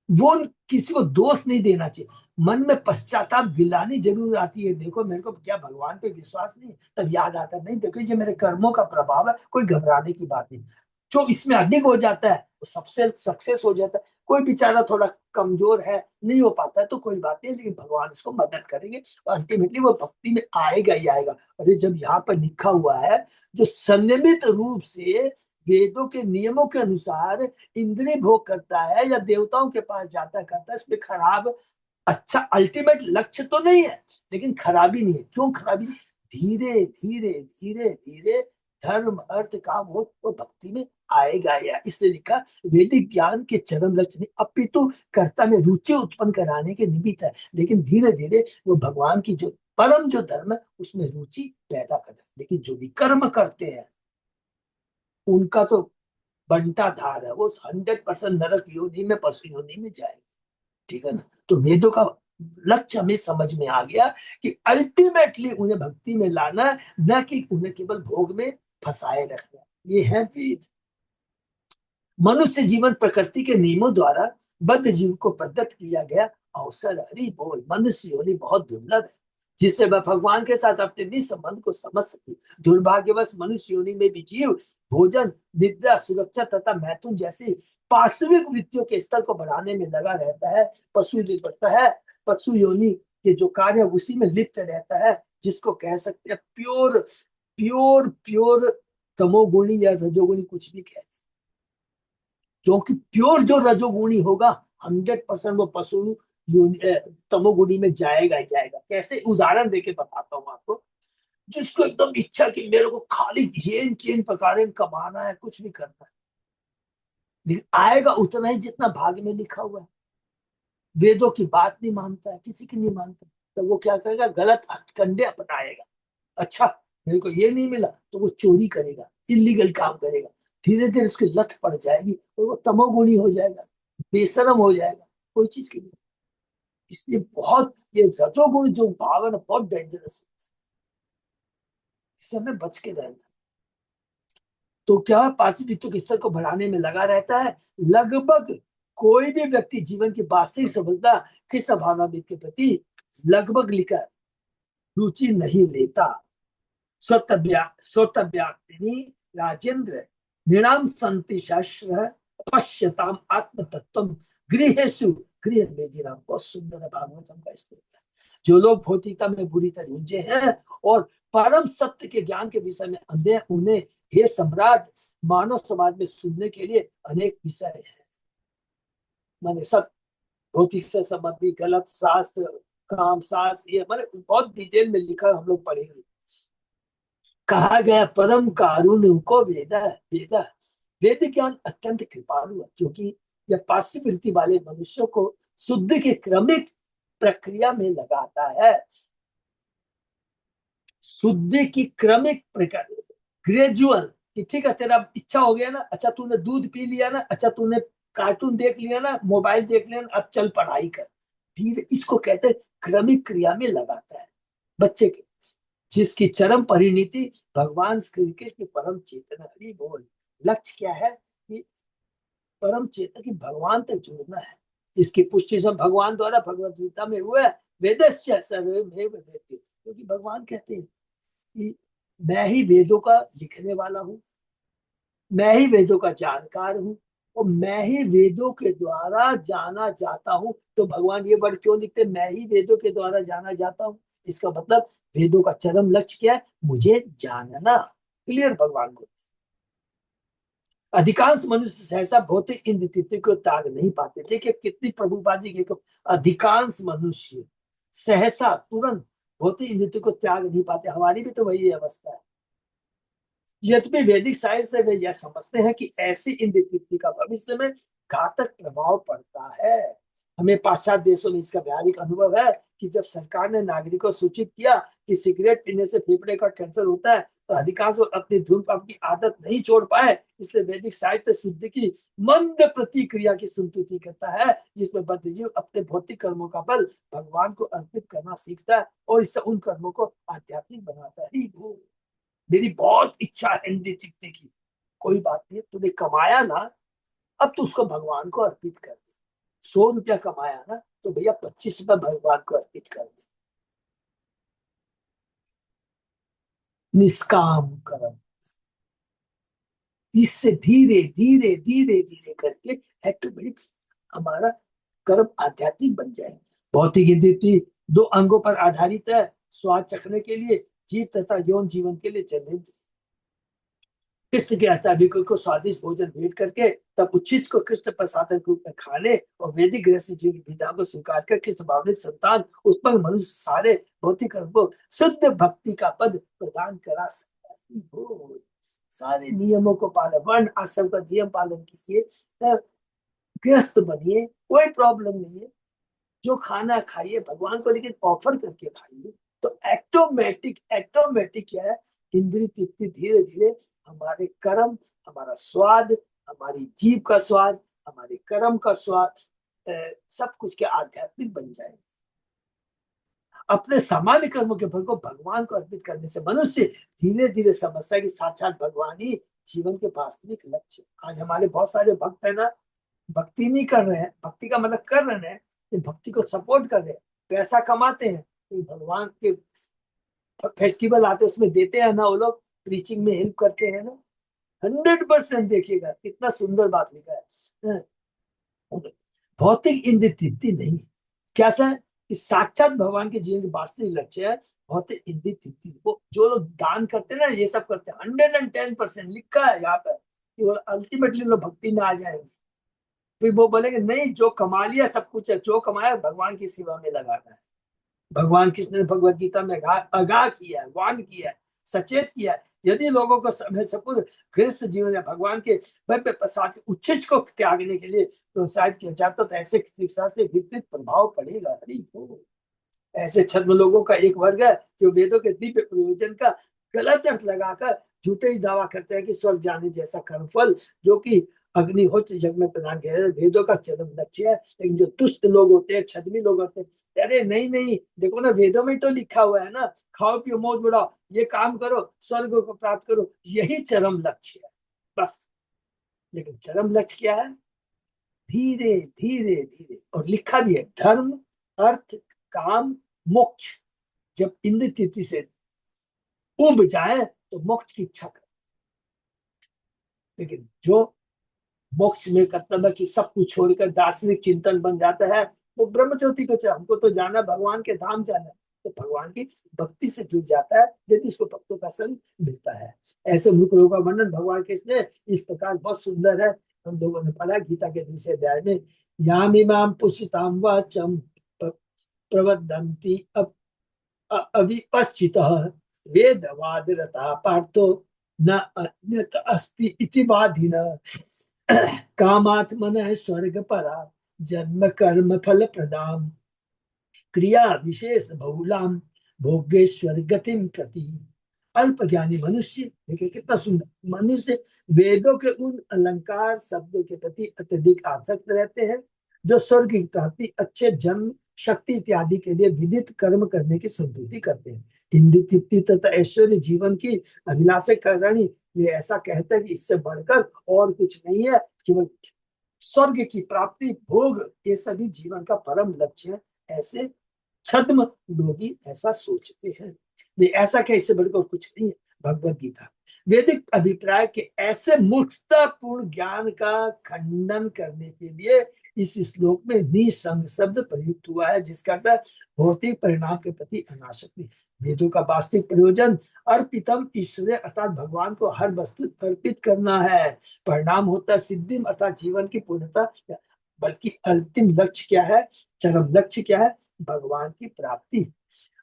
वो किसी को दोष नहीं देना चाहिए। मन में पश्चाताप गिलानी जरूर आती है, देखो मेरे को क्या भगवान पे विश्वास नहीं, तब याद आता नहीं, देखो ये मेरे कर्मों का प्रभाव है, कोई घबराने की बात नहीं। जो इसमें अधिक हो जाता है वो सबसे सक्सेस हो जाता है। कोई बेचारा थोड़ा कमजोर है, नहीं हो पाता है, तो कोई बात नहीं, लेकिन भगवान उसको मदद करेंगे और अल्टीमेटली वो भक्ति में आएगा ही आएगा। अरे जब यहाँ पर लिखा हुआ है, जो संयमित रूप से वेदों के नियमों के अनुसार इंद्रिय भोग करता है या देवताओं के पास जाता करता है, उसमें खराब, अच्छा अल्टीमेट लक्ष्य तो नहीं है, लेकिन खराबी नहीं है। क्यों खराबी? धीरे धीरे धीरे धीरे धर्म अर्थ काम हो तो भक्ति में आएगा या, इसलिए लिखा वैदिक ज्ञान के चरम लक्ष्य नहीं, अपितु कर्ता में रुचि उत्पन्न कराने के निमित्त है। लेकिन धीरे धीरे वो भगवान की जो परम जो धर्म है उसमें रुचि पैदा करता है। लेकिन जो विकर्म करते हैं उनका तो बंटा धार है, वो 100% नरक योनि में, पशु योनि में जाएगा। ठीक है ना? तो वेदों का लक्ष्य हमें समझ में आ गया कि अल्टीमेटली उन्हें भक्ति में लाना, न कि उन्हें केवल भोग में फंसाए रखना। ये है वेद। मनुष्य जीवन प्रकृति के नियमों द्वारा बद्ध जीव को प्रदत्त किया गया अवसर। हरि बोल। मनुष्य योनि बहुत दुर्लभ है जिससे वह भगवान के साथ अपने निसंबंध को समझ सके। दुर्भाग्यवश मनुष्य योनि में भी जीव भोजन, निद्रा, सुरक्षा तथा मैथुन जैसी पार्श्विक वृत्तियों के स्तर को बढ़ाने में लगा रहता है। पशु योनि के जो कार्य उसी में लिप्त रहता है, जिसको कह सकते हैं प्योर प्योर प्योर तमोगुणी या रजोगुणी, कुछ भी कह। क्योंकि प्योर जो रजोगुणी होगा 100% वो तमोगुणी में जाएगा ही जाएगा। कैसे? उदाहरण देके बताता हूँ आपको। जिसको एकदम इच्छा कि मेरे को खाली येन केन प्रकार कमाना है, कुछ भी करना है, लेकिन आएगा उतना ही जितना भाग्य में लिखा हुआ है। वेदों की बात नहीं मानता है, किसी की नहीं मानता, तो वो क्या करेगा? गलत हथकंडे अपनाएगा। अच्छा, मेरे को ये नहीं मिला तो वो चोरी करेगा, इलीगल काम करेगा। धीरे धीरे उसकी लत पड़ जाएगी और वो तमोगुणी हो जाएगा, बेशरम हो जाएगा, कोई चीज की नहीं। इसलिए बहुत ये रजोगुण जो भावना बहुत डेंजरस है, इससे हमें बच के रहना। तो क्या पारिस्थितिक स्तर को बढ़ाने में लगा रहता है। लगभग कोई भी व्यक्ति जीवन की वास्तविक सफलता कृष्ण भावनाविद के प्रति लगभग लिखा रुचि नहीं लेता। स्वतव्याप्तिनी राजेंद्र नृणाम संति शास्त्र पश्यताम आत्म तत्व गृहेशु गृह मेदिनाम। बहुत सुंदर है भागवतम का स्तोत्र। जो लोग भौतिकता में बुरी तरह उलझे हैं और परम सत्य के ज्ञान के विषय में अंधे हैं, उन्हें हे सम्राट मानव समाज में सुनने के लिए अनेक विषय हैं। माने सब भौतिक से संबंधी गलत शास्त्र, काम शास्त्र, ये माने बहुत डिटेल में लिखा, हम लोग पढ़ेंगे। कहा गया परम कारुण्य को वेद वेद ज्ञान अत्यंत कृपालु है, क्योंकि यह पार्श्ववृत्ति वाले मनुष्यों को शुद्ध की क्रमिक प्रक्रिया में लगाता है। शुद्ध की क्रमिक प्रक्रिया, ग्रेजुअल। कि ठीक है, तेरा इच्छा हो गया ना, अच्छा तूने दूध पी लिया ना, अच्छा तूने कार्टून देख लिया ना, मोबाइल देख लिया ना, अब चल पढ़ाई कर। धीरे, इसको कहते हैं क्रमिक क्रिया में लगाता है बच्चे के, जिसकी चरम परिणति भगवान श्री कृष्ण की परम चेतना। हरि बोल। लक्ष्य क्या है? कि परम चेतना की भगवान तक जुड़ना है। इसकी पुष्टि सब भगवान द्वारा भगवत गीता में हुआ है। वेदस्य सर्वमेव वेद्य। क्योंकि भगवान कहते हैं कि मैं ही वेदों का लिखने वाला हूँ, मैं ही वेदों का जानकार हूँ, और मैं ही वेदों के द्वारा जाना जाता हूँ। तो भगवान ये वर्ड क्यों लिखते? मैं ही वेदों के द्वारा जाना जाता हूँ। इसका मतलब वेदों का चरम लक्ष्य क्या है? मुझे जानना। क्लियर? भगवान को अधिकांश मनुष्य सहसा भौतिक इन स्थिति को त्याग नहीं पाते। देखिए कितनी प्रभुपाद जी के, अधिकांश मनुष्य सहसा तुरंत भौतिक स्थिति को त्याग नहीं पाते। हमारी भी तो वही अवस्था है। यद्यपि वैदिक साइंस से वे यह समझते हैं कि ऐसी इन स्थिति का भविष्य में घातक प्रभाव पड़ता है। हमें पाश्चात्य देशों में इसका व्यावहारिक अनुभव है कि जब सरकार ने नागरिकों को सूचित किया कि सिगरेट पीने से फेफड़े का कैंसर होता है, तो अधिकांश लोग अपनी धूम्रपान की आदत नहीं छोड़ पाए। इसलिए वैदिक साहित्य शुद्ध की मंद प्रतिक्रिया की संतुति करता है, जिसमें बद्धजीव अपने भौतिक कर्मों का बल भगवान को अर्पित करना सीखता है और इससे उन कर्मों को आध्यात्मिक बनाता है। मेरी बहुत इच्छा है हिंदी सीखने की। कोई बात नहीं, तूने कमाया ना, अब तो उसको भगवान को अर्पित कर दे। 100 रुपया कमाया ना, तो भैया 25 रुपया भगवान को अर्पित कर दे। निष्काम कर्म। इससे धीरे धीरे धीरे धीरे करके ऑटोमेटिक हमारा कर्म आध्यात्मिक बन जाए। भौतिक इंद्रिय दो अंगों पर आधारित है, स्वाद चखने के लिए जीव तथा यौन जीवन के लिए जन्मेंद्रिय। कृष्ण के अष्टाभिक को स्वादिष्ट भोजन भेंट करके तब उच्छिष्ट को कृष्ण प्रसाद के रूप में खाने और वैदिक गृहस्थ जीवन की विधा को स्वीकार कर कृष्ण भावनिक संतान उत्पन्न मनुष्य सारे भौतिक कर्म को शुद्ध भक्ति का पद प्रदान करा सकता है। सारे नियमों को पालन, वर्ण आश्रम का नियम पालन कीजिए, गृहस्थ बनिए, कोई प्रॉब्लम नहीं है। जो खाना खाइए भगवान को लेकिन ऑफर करके खाइए, तो ऑटोमेटिक क्या है, इंद्रिय तृप्ति धीरे धीरे हमारे कर्म, हमारा स्वाद, हमारी जीव का स्वाद, हमारे कर्म का स्वाद, सब कुछ के आध्यात्मिक बन जाएंगे। अपने सामान्य कर्मों के फल को भगवान को अर्पित करने से मनुष्य धीरे धीरे समझता है कि साक्षात भगवान ही जीवन के वास्तविक लक्ष्य। आज हमारे बहुत सारे भक्त है ना, भक्ति नहीं कर रहे हैं, भक्ति का मतलब कर रहे हैं, भक्ति को सपोर्ट कर रहे हैं, पैसा कमाते हैं, तो भगवान के फेस्टिवल आते हैं उसमें देते हैं ना, वो लोग प्रीचिंग में हेल्प करते हैं ना। 100% देखिएगा कितना सुंदर बात लिखा है। भौतिक इंद्रिय तृप्ति नहीं है, कैसा है कि साक्षात भगवान के जीवन के वास्तविक लक्ष्य है भौतिक इंद्रिय तृप्ति। वो जो लोग दान करते हैं ना, ये सब करते हैं, 110% लिखा है यहाँ पर कि वो अल्टीमेटली लोग भक्ति में आ जाएंगे। फिर वो बोलेंगे नहीं, जो कमा लिया सब कुछ है, जो कमाया भगवान की सेवा में लगाना है। भगवान कृष्ण ने भगवत गीता में आगाह किया है, वार्न किया है, सचेत किया है। यदि लोगों को समय से पूर्व गृहस्थ जीवन में भगवान के भव्य प्रसाद के उच्छिष्ट को त्यागने के लिए प्रोत्साहित किया जाता तो ऐसे शिक्षा से विपरीत प्रभाव पड़ेगा। ऐसे छद्म लोगों का एक वर्ग है जो वेदों के दिव्य प्रयोजन का गलत अर्थ लगाकर झूठे ही दावा करते हैं कि स्वर्ग जाने जैसा कर्मफल जो कि अग्निहोत्र जग में प्रदान किया है वेदों का चरम लक्ष्य है। लेकिन जो दुष्ट लोग होते हैं, छद्मी लोग होते हैं, अरे नहीं नहीं, देखो ना वेदों में तो लिखा हुआ है ना, खाओ पियो मौज बढ़ाओ, ये काम करो, स्वर्ग को प्राप्त करो, यही चरम लक्ष्य है बस। लेकिन चरम लक्ष्य क्या है? धीरे धीरे धीरे, और लिखा भी है, धर्म अर्थ काम मोक्ष। जब इंद्र तिथि से उब जाए तो मोक्ष की इच्छा कर। लेकिन जो मोक्ष में मतलब है कि सब कुछ छोड़कर दार्शनिक चिंतन बन जाता है, वो ब्रह्मज्योति को चाहे, हमको तो जाना भगवान के धाम जाना, तो भगवान की भक्ति से जुड़ जाता है यदि उसको भक्तों का संग मिलता है। ऐसे मूर्ख लोगों का वर्णन भगवान कृष्ण ने इस प्रकार बहुत सुंदर है, हम लोगों ने पढ़ा गीता के 2 अध्याय में, याम इमाम पुषिताम वाचम प्रवदन्ति अविपश्चितः वेदवाद रता पार्थो न अन्यत अस्ति इति वादिनः कामात्मनः स्वर्ग परा जन्म कर्म फल प्रदाम क्रिया विशेष बहुलाम भोगेश्वर गतिम प्रति। अल्प ज्ञानी मनुष्य, देखिए कितना सुंदर, मनुष्य वेदों के उन अलंकार शब्दों के प्रति अत्यधिक आसक्त रहते हैं जो स्वर्ग की प्राप्ति, अच्छे जन्म, शक्ति इत्यादि के लिए विदित कर्म करने की संतुष्टि करते हैं। इंद्रिय तृप्ति तथा ऐश्वर्य जीवन की अभिलाषा करणी, ये ऐसा कहते हैं कि इससे बढ़कर और कुछ नहीं है, केवल स्वर्ग की प्राप्ति, भोग, ये सभी जीवन का परम लक्ष्य है। ऐसे छद्म लोग ऐसा सोचते हैं, नहीं ऐसा क्या, इससे बढ़कर कुछ नहीं है। भगवत गीता वैदिक अभिप्राय के ऐसे मूर्खतापूर्ण ज्ञान का खंडन करने के लिए इस श्लोक में निसंग शब्द प्रयुक्त हुआ है, जिसका अर्थ भौतिक परिणाम के प्रति अनासक्ति। वेदों का वास्तविक प्रयोजन अर्पितम ईश्वर अर्थात भगवान को हर वस्तु अर्पित करना है। परिणाम होता है सिद्धिम अर्थात जीवन की पूर्णता, बल्कि अंतिम लक्ष्य क्या है, चरम लक्ष्य क्या है, भगवान की प्राप्ति।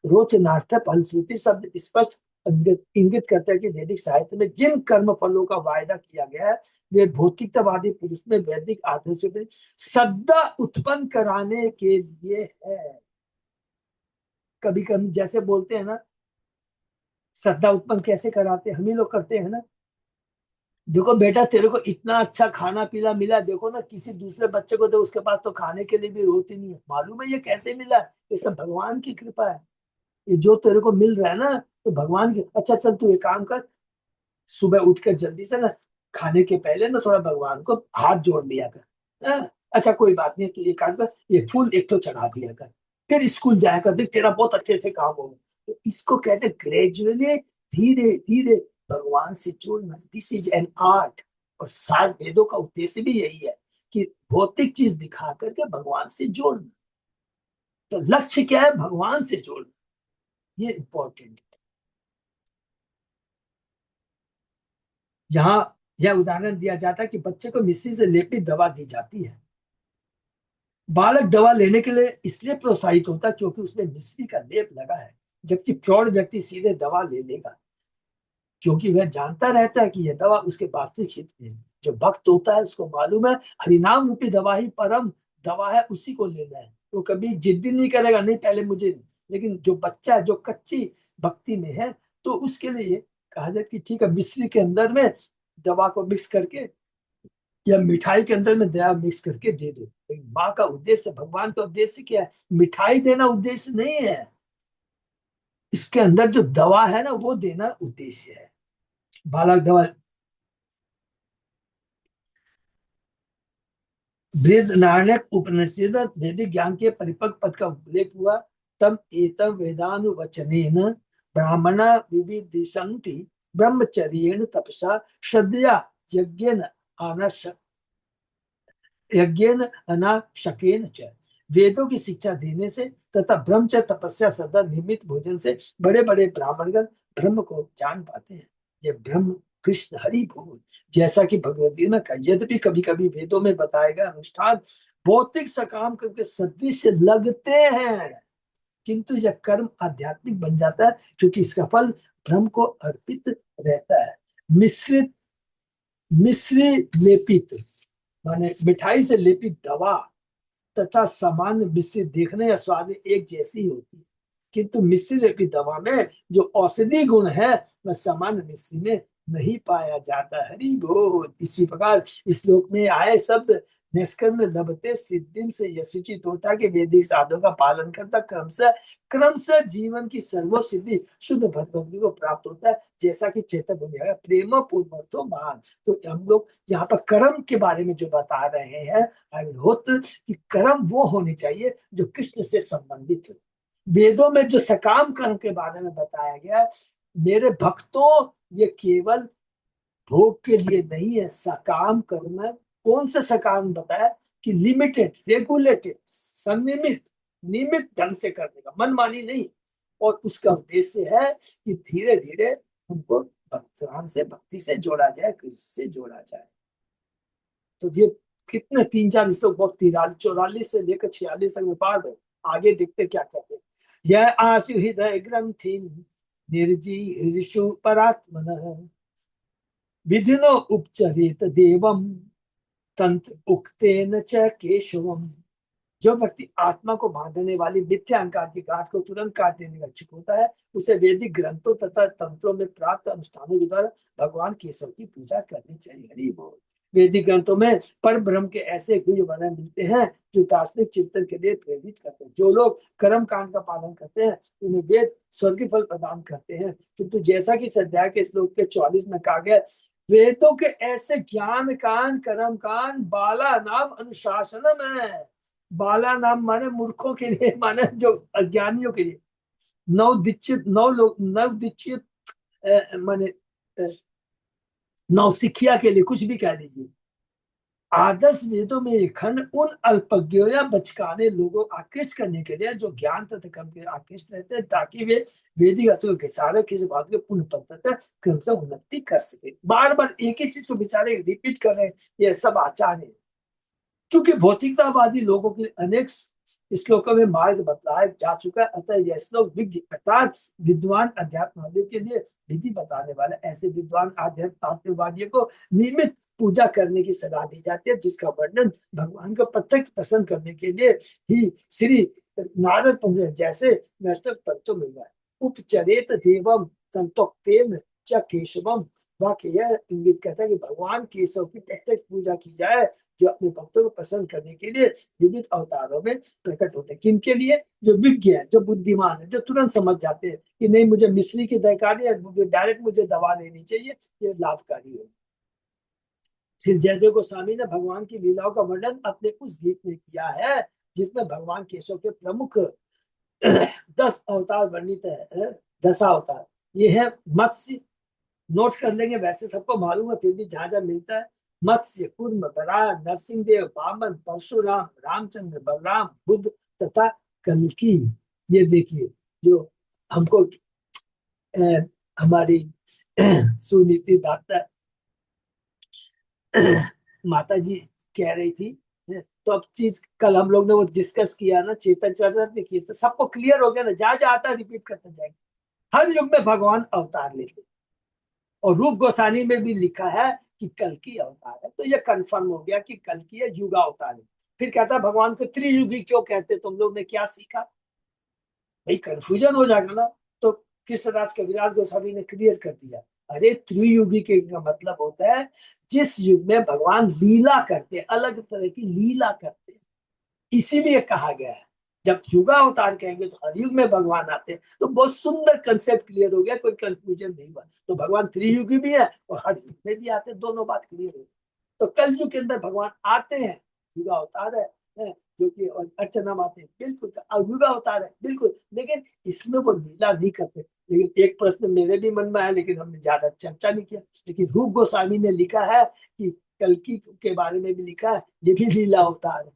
रोचनार्थ फलश्रुति शब्द स्पष्ट इंगित करता है कि वैदिक साहित्य में जिन कर्म फलों का वायदा किया गया है वे भौतिकतावादी पुरुष में वैदिक आदर्शों पर श्रद्धा उत्पन्न कराने के लिए है। कभी कभी जैसे बोलते हैं ना, श्रद्धा उत्पन्न कैसे कराते हैं, हम ही लोग करते हैं ना। देखो बेटा, तेरे को इतना अच्छा खाना पीना मिला, देखो ना किसी दूसरे बच्चे को तो उसके पास तो खाने के लिए भी रोटी नहीं है, मालूम है ये कैसे मिला? ये सब भगवान की कृपा है। ये जो तेरे को मिल रहा है ना, तो भगवान की। अच्छा चल तू एक काम कर, सुबह उठ कर जल्दी से ना, खाने के पहले ना थोड़ा भगवान को हाथ जोड़ दिया कर। अच्छा कोई बात नहीं, तू एक काम कर, ये फूल एक तो चढ़ा दिया कर, फिर स्कूल जाया कर, देख तेरा बहुत अच्छे से काम होगा। तो इसको कहते हैं ग्रेजुअली, धीरे धीरे भगवान से जोड़ना। This is an art. और सारे वेदों का उद्देश्य भी यही है कि भौतिक चीज दिखा करके भगवान से जोड़ना। तो लक्ष्य क्या है? भगवान से जोड़ना, ये इंपॉर्टेंट है। यहाँ यह उदाहरण दिया जाता है कि बच्चे को मिश्री से लेपित दवा दी जाती है। बालक दवा लेने के लिए इसलिए प्रोत्साहित होता है क्योंकि उसमें मिश्री का लेप लगा है, जबकि प्रौढ़ व्यक्ति सीधे दवा ले लेगा क्योंकि वह जानता रहता है कि यह दवा उसके वास्तविक हित में है। जो भक्त होता है उसको मालूम है हरिनाम रूपी दवा ही परम दवा है, उसी को लेना है। वो कभी जिद्दी नहीं करेगा, नहीं पहले मुझे नहीं। लेकिन जो बच्चा है, जो कच्ची भक्ति में है, तो उसके लिए कहा जाए कि ठीक है, मिश्री के अंदर में दवा को मिक्स करके या मिठाई के अंदर में दया मिक्स करके दे दो। लेकिन माँ का उद्देश्य, भगवान का उद्देश्य क्या है? मिठाई देना उद्देश्य नहीं है, इसके अंदर जो दवा है ना, वो देना उद्देश्य है। बालक दवा, बृहदारण्यक उपनिषद वैदिक ज्ञान के परिपक्व पद का उल्लेख हुआ। तब एतम वेदानुवचनेन ब्राह्मण विविदिशन्ति ब्रह्मचर्येण तपसा श्रद्धया यज्ञेन आनश यज्ञेन अनाशकेन च। वेदों की शिक्षा देने से तथा ब्रह्मचर्य तपस्या सदा निमित्त भोजन से बड़े बड़े ब्राह्मणगण ब्रह्म को जान पाते हैं। ये ब्रह्म कृष्ण हरि बोल। जैसा कि भगवत गीता में कहा, यद्यपि कभी कभी वेदों में बताए गए अनुष्ठान भौतिक सकाम करके सदृश लगते हैं, किंतु यह कर्म आध्यात्मिक बन जाता है क्योंकि इसका फल ब्रह्म को अर्पित रहता है। मिश्रित मिश्री लेपित माने मिठाई से लेपित दवा तथा सामान्य मिश्री देखने या स्वाद में एक जैसी ही होती है, किंतु मिश्री लेपित दवा में जो औषधि गुण है वह सामान्य मिश्री में नहीं पाया जाता। हरि बोल। इसी प्रकार इस श्लोक में आए शब्द निष्कर्म लभते सिद्धिम से यशुचित होता के वैदिक साधनों का पालन करता क्रमशः जीवन की सर्वो सिद्धि शुद्ध भगवती को प्राप्त होता है। जैसा कि चेतन हो गया प्रेम पूर्वतो मान। तो हम लोग यहाँ पर कर्म के बारे में जो बता रहे हैं, आई होप कि कर्म वो होने चाहिए जो कृष्ण से संबंधित हो। वेदों में जो सकाम कर्म के बारे में बताया गया, मेरे भक्तों, ये केवल भोग के लिए नहीं है। सकाम कर्म कौन सा सकाम बताया? कि लिमिटेड, रेगुलेटेड, संनिमित, नियमित ढंग से करने का, मनमानी नहीं। और उसका उद्देश्य है कि धीरे धीरे हमको भगवान से, भक्ति से जोड़ा जाए, कृष्ण से जोड़ा जाए। तो ये कितने 3-4 श्लोक, बहुत 44 से लेकर 46 तक में पाठ है। आगे देखते क्या कहते हैं। यह आशु हृदय ग्रंथि निर्जीषु परात्मन विधिनो उपचरित देवम तंत्र उक्तेन च केशवम। जो व्यक्ति आत्मा को बांधने वाली मिथ्या अहंकार की गांठ को तुरंत काट देने का इच्छुक होता है, उसे वैदिक ग्रंथों तथा तंत्रों में प्राप्त अनुष्ठानों के द्वारा भगवान केशव की पूजा करनी चाहिए। हरि बोल। वैदिक ग्रंथों में पर ब्रह्म के ऐसे गुह्य वर्णन मिलते हैं जो दार्शनिक चिंतन के लिए प्रेरित करते हैं। जो लोग कर्म कांड का पालन करते हैं उन्हें वेद स्वर्गीय फल प्रदान करते हैं, किंतु जैसा कि इस अध्याय के श्लोक के 44 में कहा गया, वेदों के ऐसे ज्ञान कांड कर्म कांड बाला नाम अनुशासनम है। बाला नाम माने मूर्खों के लिए, माने जो अज्ञानियों के लिए। नव दीक्षित, नव लोग, नव दीक्षित माने नौसिखिया के लिए, कुछ भी कह दीजिए। आदर्श वेदों में ये खंड उन अल्पज्ञों या बचकाने लोगों आकृष्ट करने के लिए जो ज्ञान तथा कर्म के आकृष्ट रहते हैं, ताकि वे वैदिक असुर के सारे किसी बात के पुण्य पद तक क्रमशः उन्नति कर सके। बार बार एक ही चीज को बेचारे रिपीट कर रहे हैं, ये सब आचार्य। क्योंकि भौतिकतावादी लोगों के अनेक श्लोकों में मार्ग बतलाया जा चुका है, अतः यह श्लोक विज्ञ अर्थात विद्वान अध्यात्मवादियों के लिए विधि बताने वाला। ऐसे विद्वान आध्यात्मवादियों को नियमित पूजा करने की सलाह दी जाती है, जिसका वर्णन भगवान को प्रत्यक्ष प्रसन्न करने के लिए ही श्री नारद पंच जैसे वैष्णव तत्व मिल रहा है। उपचरेत देवम तंतोक्तेन च केशवम। वाक्य यह इंगित करता है कि भगवान केशव की प्रत्यक्ष पूजा की जाए, जो अपने भक्तों को प्रसन्न करने के लिए विविध अवतारों में प्रकट होते हैं। किनके लिए? जो विज्ञ है, जो बुद्धिमान है, जो तुरंत समझ जाते हैं कि नहीं मुझे मिश्री की दरकारी है, मुझे डायरेक्ट मुझे दवा लेनी चाहिए, ये लाभकारी है। श्री जयदेव गोस्वामी ने भगवान की लीलाओं का वर्णन अपने उस गीत में किया है जिसमें भगवान केशव के प्रमुख 10 अवतार वर्णित है। 10 अवतार ये है। मत्स्य नोट कर लेंगे, वैसे सबको मालूम है, फिर भी जहां जहां मिलता है मत्स्य, कूर्म, वराह, नरसिंहदेव, वामन, परशुराम, रामचंद्र, बलराम, बुद्ध तथा कल्कि। ये देखिए, जो हमको हमारी सुनीति दाता माता जी कह रही थी। तो अब चीज कल हम लोग ने वो डिस्कस किया ना, चेतन चरित्र में किया, तो सबको क्लियर हो गया ना, जहां जहां आता रिपीट करते जाएंगे। हर युग में भगवान अवतार लेते, और रूप गोसानी में भी लिखा है कि कल की अवतार है, तो ये कंफर्म हो गया कि कल की है, युगा अवतार है। फिर कहता है भगवान को त्रियुगी क्यों कहते, तुम लोग ने क्या सीखा? भाई कंफ्यूजन हो जाएगा ना। तो कृष्णदास कविराज गोस्वामी ने क्लियर कर दिया, अरे त्रियुगी के का मतलब होता है जिस युग में भगवान लीला करते, अलग तरह की लीला करते हैं, इसी में कहा गया है। जब युगा अवतार कहेंगे तो हर युग में भगवान आते हैं, तो बहुत सुंदर कंसेप्ट क्लियर हो गया, कोई कंफ्यूजन नहीं हुआ। तो भगवान त्रियुगी भी है और हर युग में भी आते हैं, दोनों बात क्लियर हो गई। तो कल युग के अंदर भगवान आते हैं, युगा अवतार है, जो कि और अर्चना माते हैं, बिल्कुल युगा अवतार है बिल्कुल, लेकिन इसमें वो लीला नहीं करते। लेकिन एक प्रश्न मेरे भी मन में है, लेकिन हमने ज्यादा चर्चा नहीं किया, लेकिन रूप गोस्वामी ने लिखा है कि कल्कि के बारे में भी लिखा है, ये भी लीला अवतार है।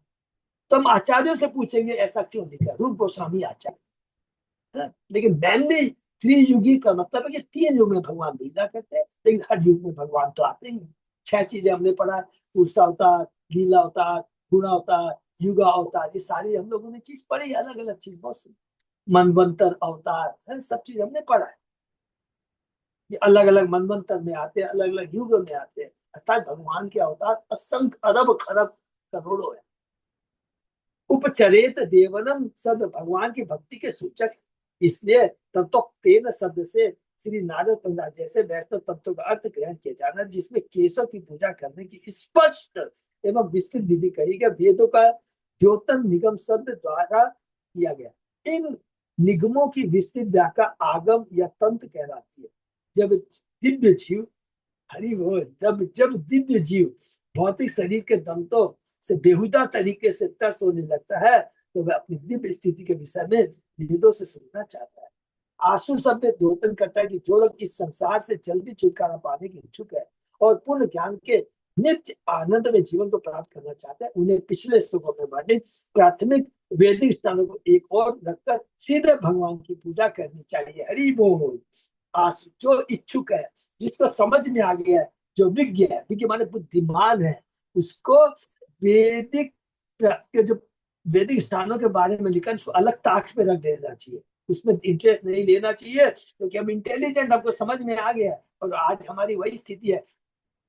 तो हम आचार्यों से पूछेंगे ऐसा क्यों लिखा, रूप गोस्वामी आचार्य है? लेकिन मेनली त्रियुगी का मतलब है कि 3 युग में भगवान लीला करते हैं, लेकिन हर युग में भगवान तो आते ही हैं। 6 चीजें हमने पढ़ा, पुरुषा अवतार, लीला अवतार, गुणा अवतार, युगा अवतार, ये सारी हम लोगों ने चीज पढ़ी, अलग अलग चीज बहुत सी। मनवंतर अवतार है, सब चीज हमने पढ़ा है। ये अलग अलग मनवंतर में आते हैं, अलग अलग युग में आते हैं, अर्थात भगवान के अवतार असंख्य अरब खरब करोड़ों है। उपचरेत देवनम शब्द भगवान की भक्ति के सूचक है, इसलिए तत्व तेन शब्द से श्री नारद प्रहलाद जैसे वैष्णव तत्व का अर्थ ग्रहण किया जाना, जिसमें केशव की पूजा करने की स्पष्ट एवं विस्तृत विधि कही गई। वेदों का द्योतन निगम शब्द द्वारा किया गया। इन निगमों की विस्तृत व्याख्या आगम या तंत्र कहलाती है। जब दिव्य जीव, हरि बोल, जब जब दिव्य जीव भौतिक शरीर के दंतों से बेहुदा तरीके से त्रस्त होने लगता है, तो वह अपनी दिव्य स्थिति के विषय में वेदों से सुनना चाहता है। आंसू शब्द द्योतन करता है कि जो लोग इस संसार से जल्दी छुटकारा पाने के इच्छुक है और पूर्ण ज्ञान के नित्य आनंद में जीवन को प्राप्त करना चाहते हैं, उन्हें पिछले श्लोकों में वर्णित प्राथमिक वैदिक स्थानों को एक और रखकर सीधे भगवान की पूजा करनी चाहिए। हरि बोल। आंसू जो इच्छुक है, जिसको समझ में आ गया है, जो विज्ञ है, विज्ञ माने बुद्धिमान है, उसको वैदिक के जो वैदिक स्थानों के बारे में लिखा उसको अलग ताक पे रख देना चाहिए, उसमें इंटरेस्ट नहीं लेना चाहिए, क्योंकि हम इंटेलिजेंट, हमको समझ में आ गया है। और आज हमारी वही स्थिति है,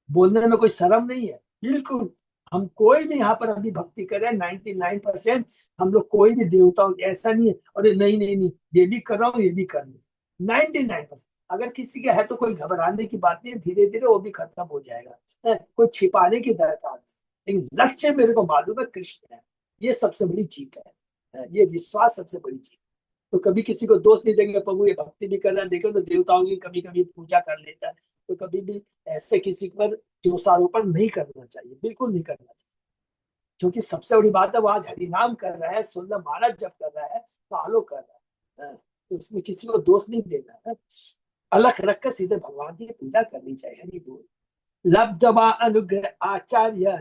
बोलने में कोई शर्म नहीं है, बिल्कुल। हम कोई भी यहाँ पर अभी भक्ति करें 99% हम लोग कोई भी देवताओं, ऐसा नहीं है अरे नहीं नहीं नहीं ये भी कर रहा हूँ ये भी कर रहा हूँ, 99%। अगर किसी का है तो कोई घबराने की बात नहीं है, धीरे धीरे वो भी खत्म हो जाएगा, है? कोई छिपाने की दरकार नहीं, लेकिन लक्ष्य मेरे को मालूम है कृष्ण है, ये सबसे बड़ी चीज है, ये विश्वास सबसे बड़ी चीज। तो कभी किसी को दोष नहीं देंगे, प्रभु ये भक्ति भी कर रहा है, देखो तो देवताओं की कभी कभी पूजा कर लेता है, तो कभी भी ऐसे किसी पर दोषारोपण नहीं करना चाहिए, बिल्कुल नहीं करना चाहिए। क्योंकि सबसे बड़ी बात है वो आज हरिनाम कर रहा है, 16 महाराज जब कर रहा है, फॉलो कर रहा है, तो उसमें किसी को दोष नहीं देना है, अलग रखकर सीधे भगवान की पूजा करनी चाहिए। हरि बोल। लब्धवा अनुग्रह आचार्य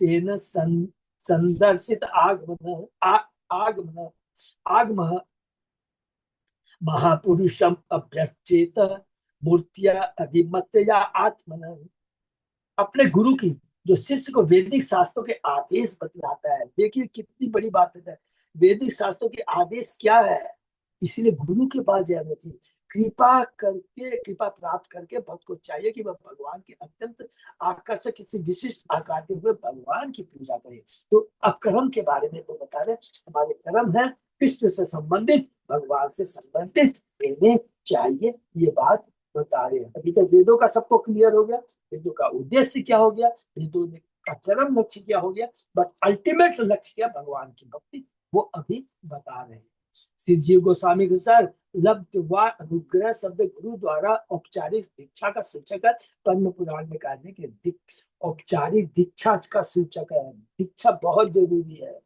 तेन संदर्शित आगमन आगमन आगम महापुरुषम अभ्यर्चेत मूर्तिया अभिमतया आत्मन। अपने गुरु की, जो शिष्य को वैदिक शास्त्रों के आदेश बतलाता है, देखिए कितनी बड़ी बात है, वैदिक शास्त्रों के आदेश क्या है, इसलिए गुरु के पास जाना चाहिए। कृपा करके, कृपा प्राप्त करके भक्त को चाहिए कि वह भगवान के अत्यंत आकर्षक किसी विशिष्ट आकार के हुए भगवान की पूजा करे। तो अब कर्म के बारे में वो बता रहे, हमारे कर्म है कृष्ण से संबंधित, भगवान से संबंधित रहने चाहिए, ये बात बता रहे हैं। अभी तक वेदों का सबको क्लियर हो गया, वेदों का उद्देश्य क्या हो गया, वेदों का चरम लक्ष्य क्या हो गया, बट अल्टीमेट लक्ष्य क्या, भगवान की भक्ति, वो अभी बता रहे हैं। श्री जीव गोस्वामी के अनुसार लब्ध व अनुग्रह शब्द गुरु द्वारा औपचारिक दीक्षा का सूचक है। पद्म पुराण में कहने के औपचारिक दीक्षा का सूचक है, दीक्षा बहुत जरूरी है।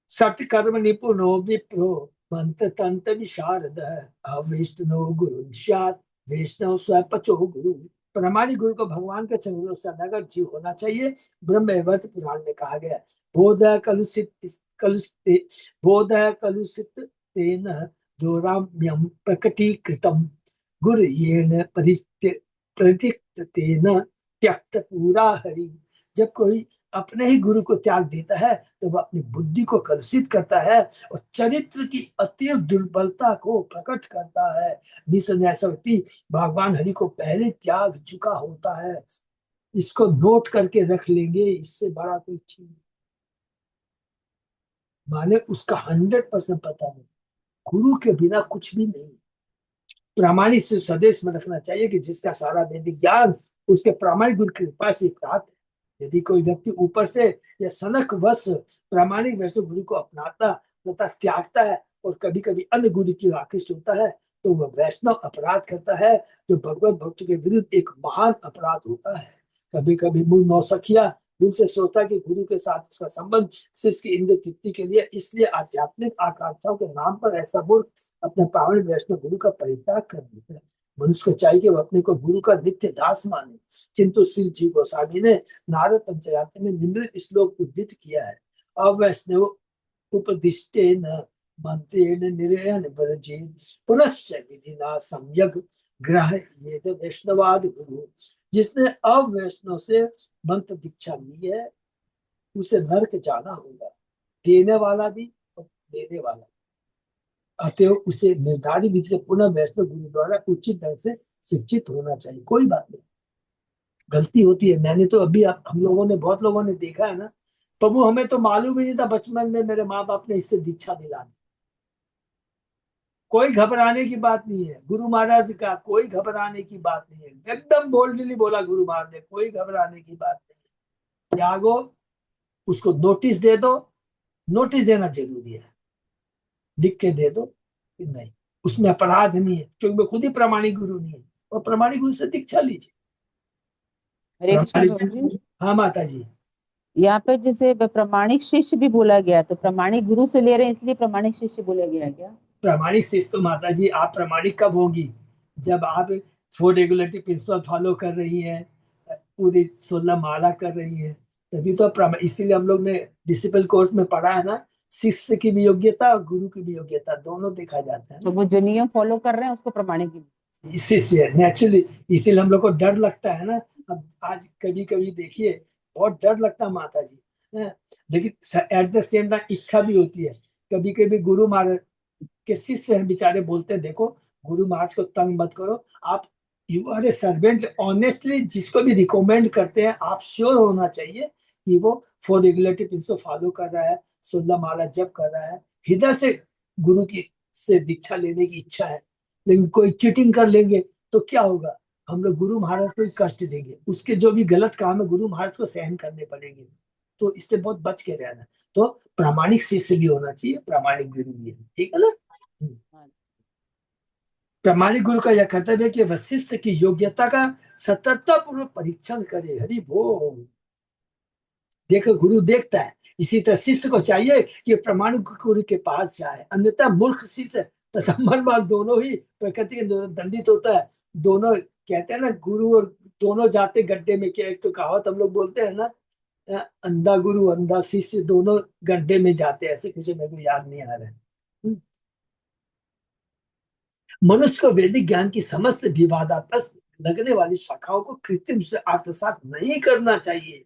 सत्कर्म निपुणो विप्रो मंत्र तंत्र विशारद अवैष्णव गुरु सैत् वैष्णव स्वपचो गुरु प्रामाणिक गुरु को भगवान के चरणों से अनगर जीव होना चाहिए। ब्रह्मवैवर्त पुराण में कहा गया, बोध कलुषित कलुषित बोध कलुषित तेन दोराम्यम प्रकटीकृतम गुरुयेन प्रतिक्तेन त्यक्त पूरा हरि। जब कोई अपने ही गुरु को त्याग देता है तो वह अपनी बुद्धि को कलुषित करता है और चरित्र की अति दुर्बलता को प्रकट करता है। निसंन्यासा व्यक्ति भगवान हरि को पहले त्याग चुका होता है। इसको नोट करके रख लेंगे, इससे बड़ा कोई चीज माने उसका 100% पता नहीं, गुरु के बिना कुछ भी नहीं। प्रामाणिक से सदैव में रखना चाहिए कि जिसका सारा वैदिक ज्ञान उसके प्रामाणिक गुरु की कृपा से प्राप्त है। यदि कोई व्यक्ति ऊपर से या सनक वश प्रामाणिक वैष्णव गुरु को अपनाता तथा त्यागता है और कभी कभी अन्य गुरु की आकृष्ट होता है तो वह वैष्णव अपराध करता है, जो भगवत भक्त के विरुद्ध एक महान अपराध होता है। कभी कभी मूल नौसखिया दिल से सोचता कि गुरु के साथ उसका संबंध शिष्य की इंद्र तृप्ति के लिए, इसलिए आध्यात्मिक आकांक्षाओं के नाम पर ऐसा मूर्ख अपने पावन वैष्णव गुरु का परित्याग कर देता है। मनुष्य को चाहिए कि वह अपने को गुरु का नित्य दास माने, किंतु श्री जी गोस्वामी ने नारद पंचरात्र में निम्न श्लोक उद्धृत किया है, अवैष्णव उपदिष्टेन मंत्रेण निर्यण वर्जेन पुनश्च विधिना सम्यक ग्रह्येत वैष्णवाद गुरु। जिसने अवैष्णव से मंत्र दीक्षा ली है उसे नरक जाना होगा, देने वाला भी और देने वाला भी। अतएव उसे निर्धारित विधि से पुनः वैष्णव गुरु द्वारा उचित ढंग से शिक्षित होना चाहिए। कोई बात नहीं, गलती होती है। मैंने तो अभी हम लोगों ने बहुत लोगों ने देखा है ना, प्रभु हमें तो मालूम ही नहीं था, बचपन में मेरे माँ बाप ने इससे दीक्षा दिला दी। कोई घबराने की बात नहीं है, गुरु महाराज का कोई घबराने की बात नहीं है। एकदम बोल्डली बोला गुरु महाराज ने, कोई घबराने की बात नहीं है। त्यागो, उसको नोटिस दे दो, नोटिस देना जरूरी है, लिख के दे दो कि नहीं, उसमें अपराध नहीं है, क्योंकि मैं खुद ही प्रामाणिक गुरु नहीं है। और प्रामाणिक गुरु से दीक्षा लीजिए। हरे कृष्ण प्रभु प्रामाणिक, जी। हाँ माता जी। यहाँ पे जैसे प्रमाणिक शिष्य भी बोला गया, तो प्रामाणिक गुरु से ले रहे हैं इसलिए प्रामाणिक शिष्य बोला गया है क्या? प्रामाणिक शिष्य तो माता जी आप प्रामाणिक कब होगी, जब आप 4 रेगुलेटरी प्रिंसिपल फॉलो कर रही हैं, पूरी 16 माला कर रही हैं, तभी तो इसीलिए हम लोग ने डिसिपल कोर्स में पढ़ा है ना, शिष्य की भी योग्यता और गुरु की भी योग्यता दोनों देखा जाता है तो ना। वो जो नियम फॉलो कर रहे हैं उसको प्रामाणिक इसी से नेचुरली, इसीलिए हम लोग को डर लगता है ना। अब आज कभी कभी देखिए बहुत डर लगता है माता जी, है? लेकिन एट द सेम टाइम इच्छा भी होती है। कभी कभी गुरु महाराज के शिष्य हैं बेचारे, बोलते हैं देखो गुरु महाराज को तंग मत करो, आप you are a servant. Honestly जिसको भी रिकमेंड करते हैं आप श्योर होना चाहिए कि वो 4 रेगुलेटरी प्रिंसिपल फॉलो कर रहा है, 16 माला जप कर रहा है, हृदय से गुरु की से दीक्षा लेने की इच्छा है। लेकिन कोई चीटिंग कर लेंगे तो क्या होगा, हम लोग गुरु महाराज को ही कष्ट देंगे, उसके जो भी गलत काम है गुरु महाराज को सहन करने पड़ेंगे। तो इससे बहुत बच के रहना। तो प्रामाणिक शिष्य भी होना चाहिए, प्रामाणिक गुरु भी है, ठीक है ना। हाँ। प्रामाणिक गुरु का यह कर्तव्य है कि वह शिष्य की योग्यता का सततता पूर्वक परीक्षण करे। हरि बोल। देखो गुरु देखता है, इसी तरह शिष्य को चाहिए कि प्रामाणिक गुरु के पास जाए, अन्यथा मूर्ख शिष्य तथा मनमार्ग दोनों ही प्रकृति के दंडित होता है। दोनों कहते हैं ना, गुरु और दोनों जाते गड्ढे में, क्या एक तो कहावत हम लोग बोलते हैं ना, अंधा गुरु अंधा शिष्य दोनों गड्ढे में जाते हैं, ऐसे कुछ मेरे को याद नहीं आ रहा है। मनुष्य को वैदिक ज्ञान की समस्त विवादास्पद लगने वाली शाखाओं को कृत्रिम से आत्मसात नहीं करना चाहिए,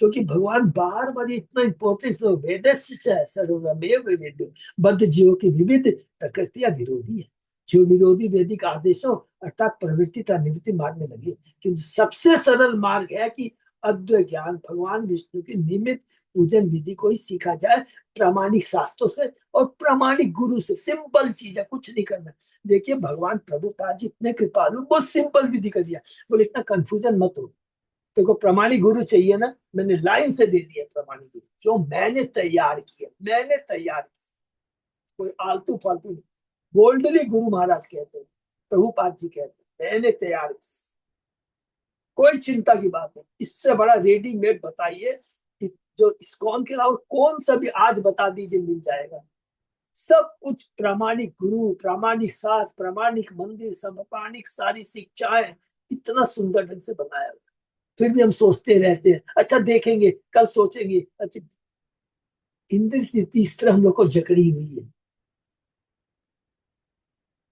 क्योंकि भगवान बार बार इतना इंपॉर्टेंस वेदस्य सर्वमेव वेद्यो, बद्ध जीवों की विविध प्रकृतियां विरोधी है। जो विरोधी वैदिक आदेशों अर्थात प्रवृत्ति तथा निवृत्ति मार्ग में लगे, क्योंकि सबसे सरल मार्ग है कि अद्वैत ज्ञान भगवान विष्णु की निमित्त पूजन विधि को ही सीखा जाए, प्रामाणिक शास्त्रों से और प्रामाणिक गुरु से। सिंपल चीज है, कुछ नहीं करना। देखिए भगवान प्रभुपाद जी इतने कृपालु, बहुत सिंपल विधि कर दिया, बोले इतना कंफ्यूजन मत हो। देखो प्रमाणिक गुरु चाहिए ना, मैंने लाइन से दे दिया प्रमाणिक गुरु, क्यों, मैंने तैयार किया, मैंने तैयार किया, कोई आलतू फालतू नहीं। बोल्डली गुरु महाराज कहते हैं, प्रभुपाद जी कहते हैं मैंने तैयार किया, कोई चिंता की बात नहीं। इससे बड़ा रेडीमेड बताइए जो इस्कॉन के अलावा कौन सा भी आज बता दीजिए मिल जाएगा। सब कुछ प्रामाणिक गुरु, प्रामाणिक शास्त्र, प्रामाणिक मंदिर, सब प्रामाणिक सारी शिक्षाएं, इतना सुंदर ढंग से बनाया हुआ, फिर भी हम सोचते रहते हैं अच्छा देखेंगे, कल सोचेंगे। अच्छा, इंद्र की इस तरह हम लोग को जकड़ी हुई है।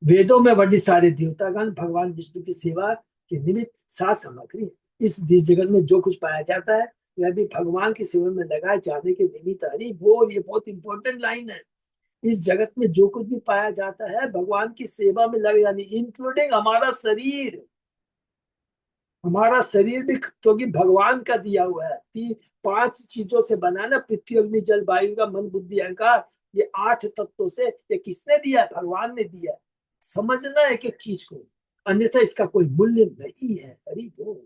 वेदों में वर्णित सारे देवतागण भगवान विष्णु की सेवा के निमित्त सात सामग्री है। इस जगत में जो कुछ पाया जाता है वह भी भगवान की सेवा में लगाए जाने के निमित्त। हरि बोल, ये बहुत इंपॉर्टेंट लाइन है। इस जगत में जो कुछ भी पाया जाता है भगवान की सेवा में लग जाने, इंक्लूडिंग हमारा शरीर। हमारा शरीर भी क्योंकि भगवान का दिया हुआ है। 5 चीजों से बना ना, पृथ्वी अग्नि जल वायु का मन बुद्धि अहंकार, ये 8 तत्वों से। ये किसने दिया है? भगवान ने दिया है। समझना है एक चीज को, अन्यथा इसका कोई मूल्य नहीं है। हरि बोल।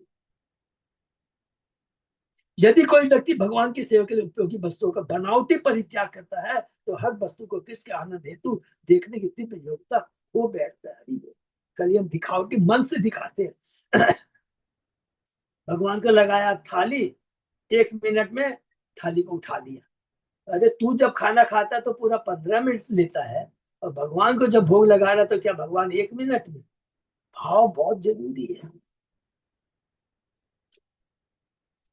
यदि कोई व्यक्ति भगवान की सेवा के लिए उपयोगी वस्तुओं का बनावटी परित्याग करता है तो हर वस्तु को कृष्ण के आनंद हेतु देखने की दिव्य योग्यता हो बैठता है। हरि बोल। कल हम दिखावटी मन से दिखाते हैं। भगवान को लगाया थाली, 1 मिनट में थाली को उठा लिया। अरे तू जब खाना खाता है तो पूरा 15 मिनट लेता है, और भगवान को जब भोग लगा रहा तो क्या भगवान 1 मिनट में? भाव बहुत जरूरी है।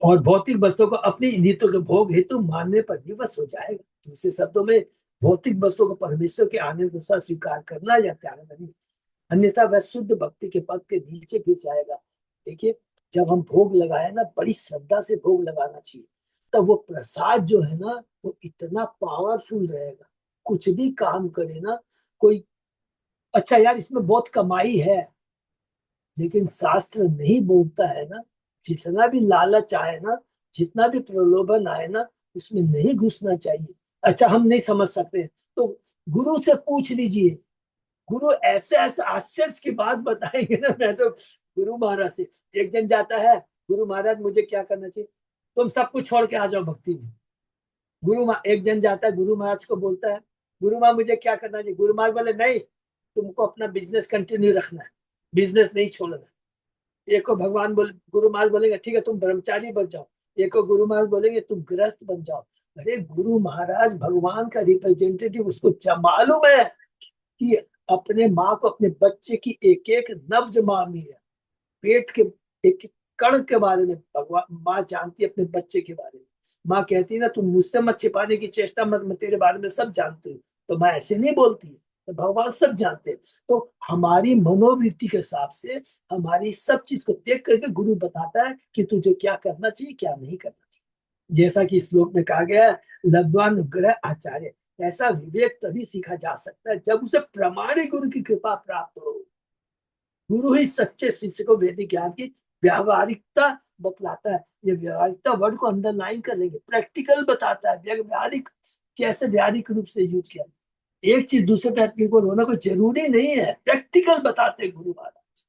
और भौतिक वस्तुओं को अपनी नीतियों के भोग हेतु मानने पर विवश हो जाएगा। दूसरे शब्दों में भौतिक वस्तुओं को परमेश्वर के आनंद के अनुसार स्वीकार करना या त्याग नहीं, अन्यथा वह शुद्ध भक्ति के पद के नीचे गिर जाएगा। देखिए, जब हम भोग लगाए ना, बड़ी श्रद्धा से भोग लगाना चाहिए, तब वो प्रसाद जो है ना वो इतना पावरफुल रहेगा। कुछ भी काम करे ना कोई, अच्छा यार इसमें बहुत कमाई है, लेकिन शास्त्र नहीं बोलता है ना, जितना भी लालच आए ना, जितना भी प्रलोभन आए ना, उसमें नहीं घुसना चाहिए। अच्छा हम नहीं समझ सकते तो गुरु से पूछ लीजिए। गुरु ऐसे ऐसे आश्चर्य की बात बताएंगे ना। मैं तो गुरु महाराज से, एक जन जाता है, गुरु महाराज मुझे क्या करना चाहिए? तुम सब कुछ छोड़ के आ जाओ भक्ति में। एक जन जाता है गुरु महाराज को, बोलता है गुरु महाराज मुझे क्या करना चाहिए? गुरु महाराज बोले नहीं, तुमको अपना बिजनेस कंटिन्यू रखना है, बिजनेस नहीं छोड़ना है। एक को भगवान बोले, गुरु महाराज बोलेंगे ठीक है तुम ब्रह्मचारी बन जाओ। एक को गुरु महाराज बोलेंगे तुम गृहस्थ बन जाओ। अरे गुरु महाराज भगवान का रिप्रेजेंटेटिव, उसको मालूम है कि अपने माँ को, अपने बच्चे की एक एक नब्ज मालूम है, पेट के एक एक कण के बारे में भगवान माँ जानती है, अपने बच्चे के बारे में। माँ कहती है ना तुम मुझसे मत छिपाने की चेष्टा मत, मैं तेरे बारे में सब जानती हूँ। तो माँ ऐसे नहीं बोलती, तो भगवान सब जानते हैं। तो हमारी मनोवृत्ति के हिसाब से हमारी सब चीज को देख करके गुरु बताता है कि तुझे क्या करना चाहिए क्या नहीं करना चाहिए। जैसा कि श्लोक में कहा गया है, लब्ध्वानुग्रह आचार्य। ऐसा विवेक तभी सीखा जा सकता है जब उसे प्रमाणिक गुरु की कृपा प्राप्त हो। गुरु ही सच्चे शिष्य को वैदिक ज्ञान की व्यावहारिकता बतलाता है। ये व्यावहारिकता वर्ड को अंडरलाइन कर लेंगे, प्रैक्टिकल बताता है। व्यावहारिक कैसे व्यावहारिक रूप से यूज किया, एक चीज दूसरे पे एप्लीकेबल होना कोई जरूरी नहीं है, प्रैक्टिकल बताते हैं गुरु महाराज।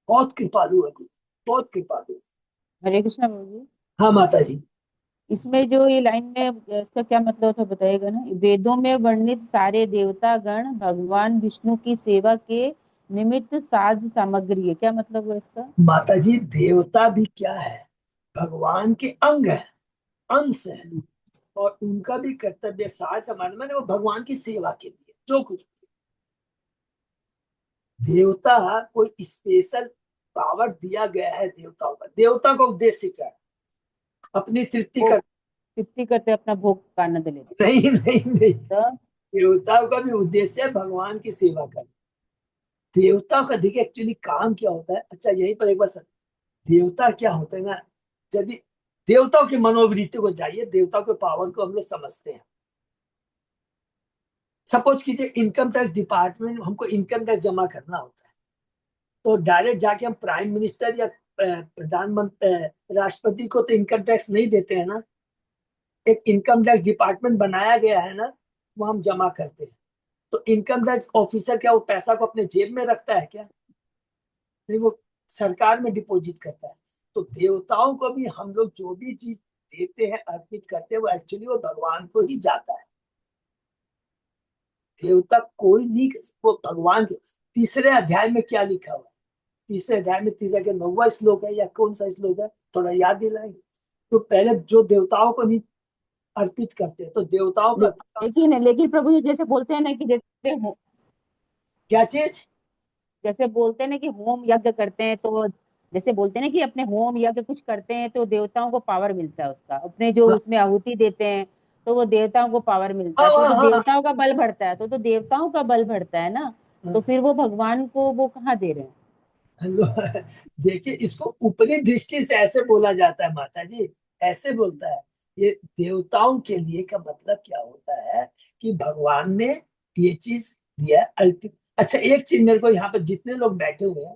बहुत कृपालु है गुरु, बहुत कृपालु है। हरे कृष्णा प्रभु जी। हाँ माता जी। इसमें जो ये लाइन में इसका क्या मतलब था बताइएगा ना। वेदों में वर्णित सारे देवता गण भगवान विष्णु की सेवा के निमित्त साज सामग्री है, क्या मतलब है इसका? माता जी देवता भी क्या है? भगवान के अंग है, अंश है, और उनका भी कर्तव्य साज समान, मैंने वो भगवान की सेवा के लिए जो कुछ। देवता कोई स्पेशल पावर दिया गया है देवताओं का। देवता का उद्देश्य क्या है? अपनी तृप्ति वो कर, तृप्ति करते अपना भोग का आनंद लेते नहीं नहीं नहीं, तो देवताओं का भी उद्देश्य है भगवान की सेवा करना। देवताओं का देखिए एक्चुअली काम क्या होता है। अच्छा यहीं पर एक बार देवता क्या होता है ना, यदि देवताओं की मनोवृत्ति को जाइए, देवताओं के पावर को हम लोग समझते हैं। सपोज कीजिए इनकम टैक्स डिपार्टमेंट, हमको इनकम टैक्स जमा करना होता है, तो डायरेक्ट जाके हम प्राइम मिनिस्टर या प्रधानमंत्री राष्ट्रपति को तो इनकम टैक्स नहीं देते हैं ना। एक इनकम टैक्स डिपार्टमेंट बनाया गया है ना, वो हम जमा करते हैं। तो इनकम टैक्स ऑफिसर क्या वो पैसा को अपने जेब में रखता है क्या? नहीं, वो सरकार में डिपॉजिट करता है। तो देवताओं को भी हम लोग जो भी चीज देते हैं, अर्पित करते हैं, वो एक्चुअली वो भगवान को ही जाता है। देवता कोई नहीं, वो भगवान के। तीसरे अध्याय में क्या लिखा हुआ है? तीसरे अध्याय में तीसरा के 9वां श्लोक है या कौन सा श्लोक है, थोड़ा याद दिलाएंगे। तो पहले जो देवताओं को नहीं अर्पित करते हैं, तो देवताओं ले, का लेकिन लेकिन प्रभु जी जैसे बोलते हैं ना कि जैसे क्या चीज? जैसे बोलते हैं ना कि होम यज्ञ करते हैं, तो जैसे बोलते हैं ना कि अपने होम यज्ञ कुछ करते हैं तो देवताओं को पावर मिलता है उसका, अपने जो हाँ उसमें आहुति देते हैं तो वो देवताओं को पावर मिलता हाँ है, तो हाँ हाँ, देवताओं का बल बढ़ता है, तो देवताओं का बल बढ़ता है ना, तो हाँ। फिर वो भगवान को वो कहाँ दे रहे हैं? हेलो। देखिए, इसको ऊपरी दृष्टि से ऐसे बोला जाता है माता जी, ऐसे बोलता है। ये देवताओं के लिए का मतलब क्या होता है कि भगवान ने ये चीज दिया है अल्टीमेट। अच्छा, एक चीज मेरे को यहाँ पे जितने लोग बैठे हुए हैं,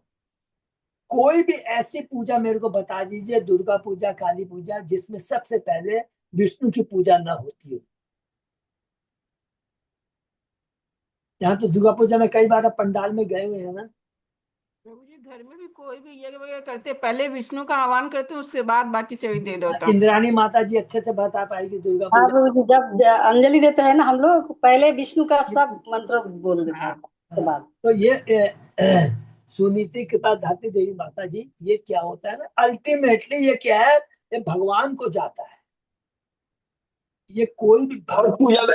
कोई भी ऐसी पूजा मेरे को बता दीजिए, दुर्गा पूजा, काली पूजा, जिसमें सबसे पहले विष्णु की पूजा ना होती हो। यहाँ तो दुर्गा पूजा में कई बार आप पंडाल में गए हुए हैं ना। प्रभु जी, घर में भी कोई भी यज्ञ वगैरह करते हैं, पहले विष्णु का आह्वान करते हैं, उसके बाद बाकी सभी दे देवता। इंद्राणी माता जी अच्छे से बता पाएगी दुर्गा हाँ पूजा। गुरु जी, जब अंजलि देते हैं ना हम लोग, पहले विष्णु का सब मंत्र बोल देते हैं, हाँ उसके हाँ। बाद। तो ये सुनीति के बाद धात्री देवी माता जी, ये क्या होता है ना, अल्टीमेटली ये क्या है, ये भगवान को जाता है। ये कोई भी हर भगवान पूजा में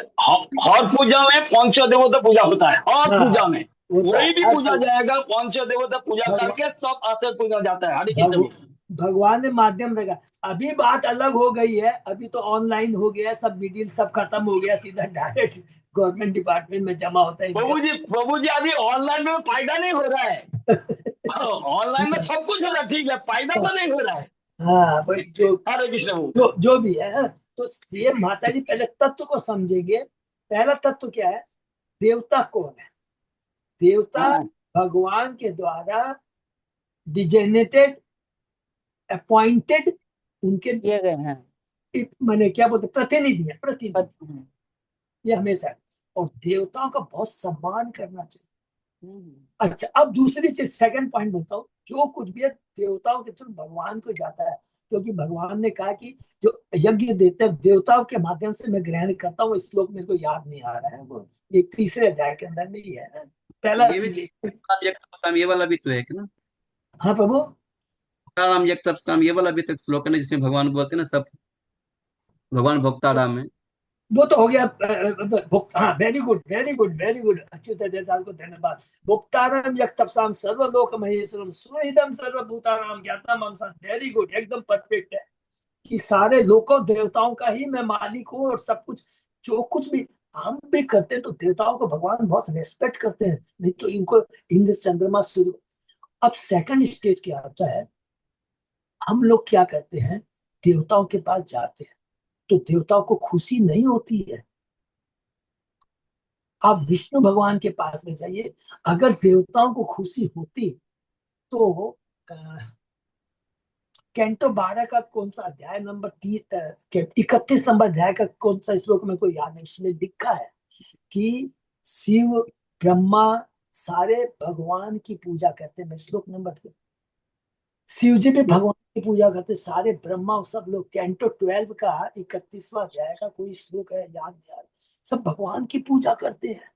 हर पूजा में पंच देवता पूजा होता है, हर हाँ पूजा में होता है कोई भी हर पूजा कोई। जाएगा पंच देवता पूजा भगवान करके सब आते पूजा जाता है। हरे कृष्ण भगव, भी। भगवान ने माध्यम रखा। अभी बात अलग हो गई है, अभी तो ऑनलाइन हो गया, सब मिडिल सब खत्म हो गया, सीधा डायरेक्ट गवर्नमेंट डिपार्टमेंट में जमा होता है इनका। प्रभु जी अभी ऑनलाइन में फायदा नहीं हो रहा है। ऑनलाइन में सब कुछ हो रहा है, ठीक है, फायदा तो नहीं हो रहा है। हाँ भाई, जो हरे कृष्ण प्रभु। जो भी है, हाँ। तो ये माता जी पहले तत्व को समझेंगे। पहला तत्व क्या है? देवता कौन है? देवता हाँ, भगवान के द्वारा डिजेनेटेड, अपॉइंटेड, उनके किए गए हैं। माने क्या बोलते हैं, प्रतिनिधि है, प्रतिनिधि। हम्म, ये हमेशा है। और देवताओं का बहुत सम्मान करना चाहिए। हम्म, अच्छा, अब दूसरी चीज, सेकंड पॉइंट बोलता हूँ, जो कुछ भी है देवताओं के थ्रू भगवान को जाता है, क्योंकि भगवान ने कहा कि जो यज्ञ देते हैं देवताओं के माध्यम से मैं ग्रहण करता हूँ। इस श्लोक मेरे को याद नहीं आ रहा है, वो ये तीसरे अध्याय के अंदर में ही है। पहला ये भी चीज नाम यज्ञ तपस्याम, ये वाला भी तो है कि ना? हाँ प्रभु। नाम यज्ञ तपस्याम, ये वाला भी तो एक श्लोक है ना, जिसमें भगवान बोलते हैं ना, सब भगवान भोक्ताराम है। वो तो हो गया भुक्त, हाँ, very good very good very good, Achyut Devtal को धन्यवाद। भुक्तानाम यक्तपसाम सर्वलोक महेश्वरम सुहृदम सर्वभूतानाम ज्ञातम हमसा, वेरी गुड, एकदम परफेक्ट है कि सारे लोकों देवताओं का ही मैं मालिक हूँ, और सब कुछ जो कुछ भी हम भी करते हैं तो देवताओं को भगवान बहुत रेस्पेक्ट करते हैं, नहीं तो इनको इंद्र चंद्रमा सूर्य। अब सेकंड स्टेज क्या आता है, हम लोग क्या करते हैं, देवताओं के पास जाते हैं तो देवताओं को खुशी नहीं होती है। आप विष्णु भगवान के पास में जाइए, अगर देवताओं को खुशी होती तो कैंटो 12 का कौन सा अध्याय नंबर 31 नंबर अध्याय का कौन सा श्लोक मेरे को याद है, उसमें लिखा है कि शिव ब्रह्मा सारे भगवान की पूजा करते हैं। मैं श्लोक नंबर, शिव जी भी भगवान की पूजा करते, सारे ब्रह्मा और सब लोग। कैंटो 12 का 31वां अध्याय का कोई श्लोक है, याद नहीं आ रहा। सब भगवान की पूजा करते हैं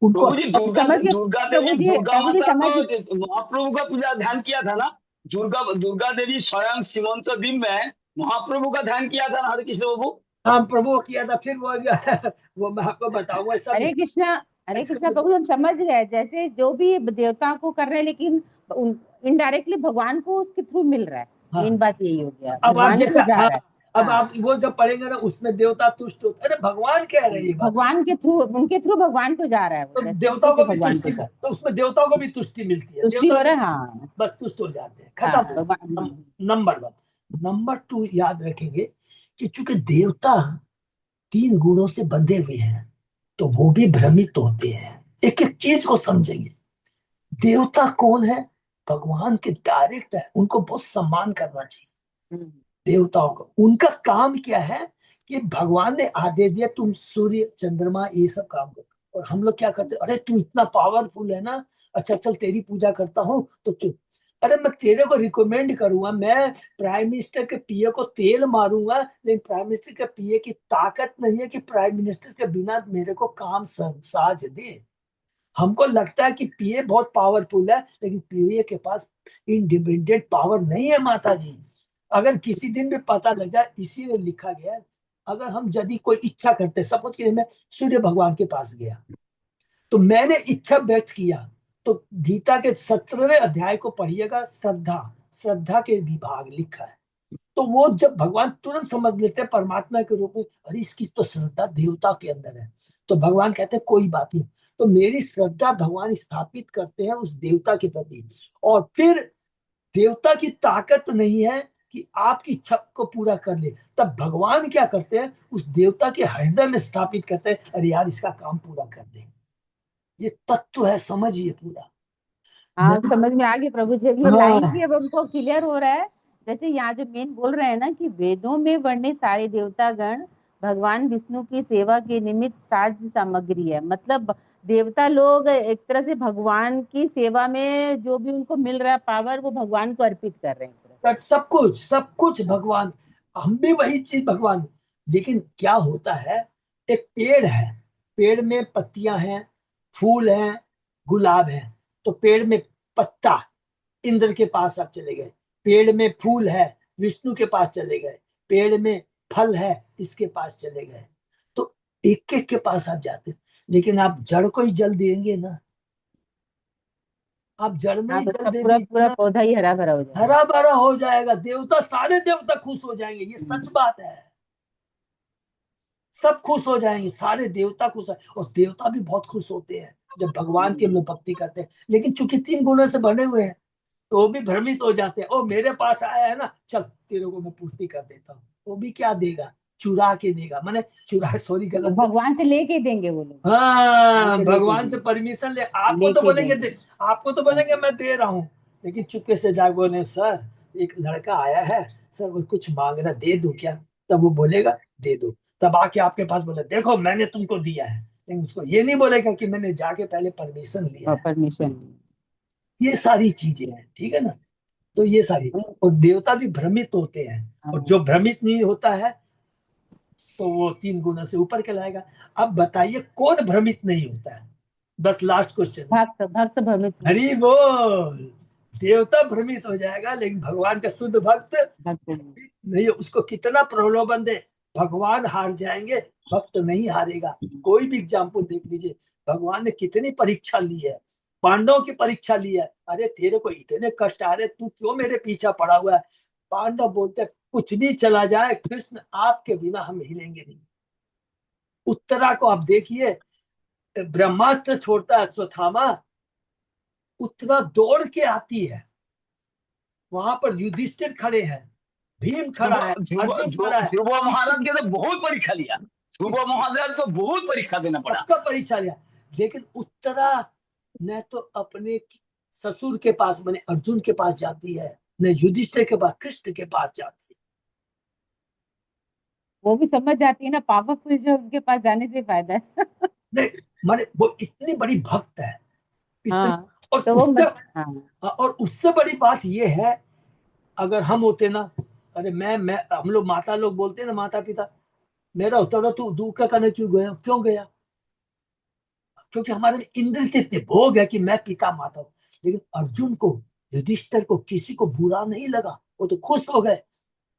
उनको। प्रभु जी दुर्गा समझ गए दुर्गा प्रभु देवी, जी, दुर्गा प्रभु जी माता समझ। को महाप्रभु का पूजा ध्यान किया था ना। दुर्गा दुर्गा देवी स्वयं सीमंत दिन में महाप्रभु का ध्यान किया था ना। हरे कृष्ण प्रभु। हाँ प्रभु किया था, फिर वो वो मैं आपको बताऊंगा सब हरे कृष्णा, हरे ऐसे कृष्णा प्रभु, हम समझ गए, जैसे जो भी देवताओं को कर रहे हैं, लेकिन इनडायरेक्टली भगवान को उसके थ्रू मिल रहा है। हाँ। मेन बात यही हो गया, अब आप भगवान जैसा, को जा हाँ, रहा है। अब हाँ, आप वो जब पढ़ेंगे ना, उसमें देवता तुष्ट होते, अरे भगवान कह रहे हैं ये बात, भगवान के थ्रू, उनके थ्रू भगवान को जा रहा है, वो तो जैसे उनके देवताओं थ्रू को भी भगवान को तुष्टि, जा, तो उसमें देवताओं को भी तुष्टि मिलती है, तुष्टि देवता हो भी रहा है। हाँ, बस तुष्ट हो जाते हैं, हाँ, खत्म हो। भगवान। नंबर 1। नंबर 2 याद रखेंगे कि चूंकि देवता 3 गुणों से बंधे हुए हैं, तो वो भी भ्रमित होते हैं। एक एक चीज को समझेंगे। देवता कौन है? भगवान के डायरेक्ट है, उनको बहुत सम्मान करना चाहिए। हम्म, देवताओं को उनका काम क्या है कि भगवान ने आदेश दिया तुम सूर्य चंद्रमा ये सब काम करो, और हम लोग क्या करते, अरे तू इतना पावरफुल है ना, अच्छा चल तेरी पूजा करता हूँ तो चुप। अरे मैं तेरे को रिकमेंड करूंगा, मैं प्राइम मिनिस्टर के पीए को तेल मारूंगा, लेकिन प्राइम मिनिस्टर के पीए की ताकत नहीं है कि प्राइम मिनिस्टर के बिना मेरे को काम साज दे। हमको लगता है कि पीए बहुत पावरफुल है, लेकिन पीए के पास इंडिपेंडेंट पावर नहीं है माता जी। अगर किसी दिन भी पता लग जाए, इसीलिए लिखा गया है, अगर हम यदि कोई इच्छा करते, सपोज कि मैं सूर्य भगवान के पास गया तो मैंने इच्छा व्यक्त किया, तो गीता के 17वें अध्याय को पढ़िएगा, श्रद्धा के विभाग लिखा है। तो वो जब भगवान तुरंत समझ लेते हैं परमात्मा के रूप में, अरे इसकी तो श्रद्धा देवता के अंदर है, तो भगवान कहते हैं कोई बात नहीं। तो मेरी श्रद्धा भगवान स्थापित करते हैं उस देवता के प्रति, और फिर देवता की ताकत नहीं है कि आपकी इच्छा को पूरा कर ले, तब भगवान क्या करते हैं, उस देवता के हृदय में स्थापित करते हैं, अरे यार इसका काम पूरा कर दे। ये तत्व है, समझिए पूरा। हाँ, नहीं, समझ में आ गया प्रभु। जब ये लाइन हाँ भी अब हमको क्लियर हो रहा है, जैसे यहाँ जो मेन बोल रहे हैं ना कि वेदों में वर्णित सारे देवता गण भगवान विष्णु की सेवा के निमित्त साज सामग्री है। मतलब देवता लोग एक तरह से भगवान की सेवा में जो भी उनको मिल रहा है पावर, वो भगवान को अर्पित कर रहे हैं एक तरह से। सब कुछ भगवान, हम भी वही चीज भगवान। लेकिन क्या होता है, एक पेड़ है, पेड़ में पत्तियां हैं, फूल हैं, गुलाब है। तो पेड़ में पत्ता, इंद्र के पास आप चले गए। पेड़ में फूल है, विष्णु के पास चले गए। पेड़ में फल है, इसके पास चले गए। तो एक एक के पास आप जाते हैं, लेकिन आप जड़ को ही जल देंगे ना, आप जड़ में हाँ, ही तो जल उसका दे पूरा दीजिए पूरा ना, पौधा ही हरा भरा हो जाएगा। हरा भरा हो जाएगा। देवता, सारे देवता खुश हो जाएंगे, ये सच बात है। सब खुश हो जाएंगे, सारे देवता खुश है, और देवता भी बहुत खुश होते हैं जब भगवान की हम लोग भक्ति करते हैं। लेकिन चूंकि 3 गुणों से बने हुए हैं, तो वो भी भ्रमित हो जाते हैं। ओ मेरे पास आया है ना, चल तेरे को मैं पूर्ति कर देता हूँ। वो भी क्या देगा, चुरा के देगा, माने चुरा, सॉरी गलत बोल। भगवान से लेके देंगे वो लोग, हाँ, लेके भगवान से देंगे, परमिशन ले, आपको तो लेके बोलेंगे देंगे। आपको तो बोलेंगे मैं दे रहा हूँ, लेकिन चुपके से जाके बोले सर एक लड़का आया है, सर वो कुछ मांग रहा, दे दूं क्या? तब वो बोलेगा दे दो। तब आके आपके पास बोले देखो मैंने तुमको दिया है, लेकिन उसको ये नहीं बोलेगा कि मैंने जाके पहले परमिशन लिया और है। परमिशन। ये सारी चीजें हैं, ठीक है ना। तो ये सारी, और देवता भी भ्रमित होते हैं, और जो भ्रमित नहीं होता है तो वो 3 गुना से ऊपर कहलाएगा। अब बताइए कौन भ्रमित नहीं होता है? बस लास्ट क्वेश्चन है। भक्त भक्त भ्रमित नहीं हरि बोल। देवता भ्रमित हो जाएगा, लेकिन भगवान का शुद्ध भक्त भक्त नहीं। नहीं, उसको कितना प्रलोभन दे, भगवान हार जाएंगे, भक्त नहीं हारेगा। कोई भी एग्जाम्पल देख लीजिए, भगवान ने कितनी परीक्षा ली है, पांडवों की परीक्षा ली है। अरे तेरे को इतने कष्ट आ रहे, तू क्यों मेरे पीछा पड़ा हुआ है? पांडव बोलते कुछ भी चला जाए कृष्ण, आपके बिना हम हिलेंगे नहीं। उत्तरा को आप देखिए, ब्रह्मास्त्र छोड़ता है अश्वत्थामा, उत्तरा दौड़ के आती है, वहां पर युधिष्ठिर खड़े हैं, भीम खड़ा है, अर्जुन खड़ा है, ध्रुव महाराज के तो बहुत परीक्षा लिया, ध्रुव महाराज को बहुत परीक्षा देना पड़ा। सबका परीक्षा लिया। लेकिन उत्तरा न तो अपने ससुर के पास, मैंने अर्जुन के पास जाती है, न युधिष्ठिर के पास, कृष्ण के पास जाती है। वो भी समझ जाती है ना, पावरफुल जो उनके पास जाने से फायदा है। नहीं, माने वो इतनी बड़ी भक्त है, इतनी, हाँ, और तो वो उससे, हाँ, और उससे बड़ी बात ये है, अगर हम होते ना, अरे मैं हम लोग माता लोग बोलते हैं ना, माता पिता, मेरा होता था तू दूर का करने क्यों गया? क्योंकि हमारे में इंद्र के इतने भोग है कि मैं पिता माता हूं। लेकिन अर्जुन को, युधिष्ठिर को, किसी को बुरा नहीं लगा, वो तो खुश हो गए,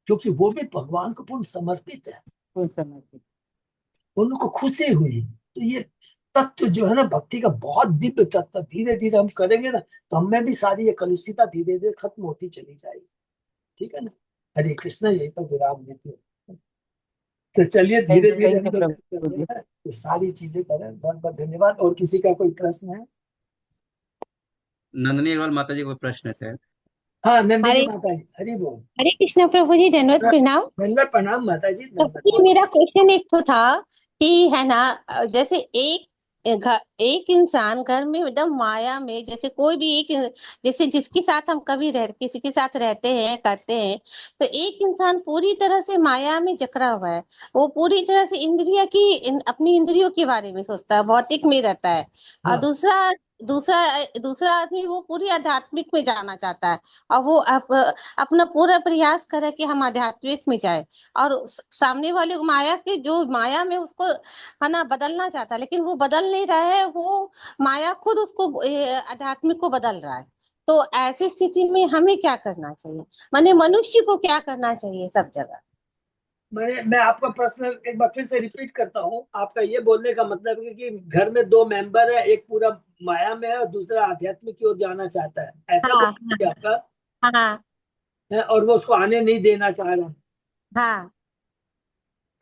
क्योंकि वो भी भगवान को पूर्ण समर्पित है, कोई समझ। उनको खुशी हुई। तो ये तत्व जो है ना भक्ति का, बहुत दिव्य तत्व, धीरे धीरे हम करेंगे ना, तो हमें भी सारी ये कलुषिता धीरे धीरे खत्म होती चली जाएगी, ठीक है ना। हरे कृष्णा, यही पर विराम देते हैं। तो चलिए धीरे धीरे हम लोग कर प्रभु रहे जी। हैं, ये सारी चीजें करें। बहुत बहुत धन्यवाद। और किसी का कोई प्रश्न है? नंदनी अग्रवाल माता जी को प्रश्न है सर। हाँ, नंदिनी हरे माता जी, हरि बोल। हरे कृष्ण प्रभु जी, दंडवत प्रणाम। धन्यवाद, प्रणाम माता जी, प्रभु धन्यवाद, जी, बोल। मेरा क्वेश्चन एक तो था कि है ना, जैसे एक इंसान घर में एकदम माया में, जैसे कोई भी एक, जैसे जिसके साथ हम कभी किसी के साथ रहते हैं करते हैं, तो एक इंसान पूरी तरह से माया में जकड़ा हुआ है। वो पूरी तरह से अपनी इंद्रियों के बारे में सोचता है, भौतिक में रहता है। और हाँ, दूसरा दूसरा दूसरा आदमी वो पूरी आध्यात्मिक में जाना चाहता है, और वो अपना पूरा प्रयास करे कि हम आध्यात्मिक में जाए। और सामने वाले को माया के, जो माया में उसको है ना बदलना चाहता है, लेकिन वो बदल नहीं रहा है, वो माया खुद उसको आध्यात्मिक को बदल रहा है। तो ऐसी स्थिति में हमें क्या करना चाहिए, माने मनुष्य को क्या करना चाहिए सब जगह? मैं आपका प्रश्न एक बार फिर से रिपीट करता हूँ। आपका ये बोलने का मतलब है कि घर में दो मेंबर है, एक पूरा माया में है और दूसरा आध्यात्मिक की ओर जाना चाहता है, ऐसा हाँ बोलना है आपका हाँ है, और वो उसको आने नहीं देना चाह रहा है, हाँ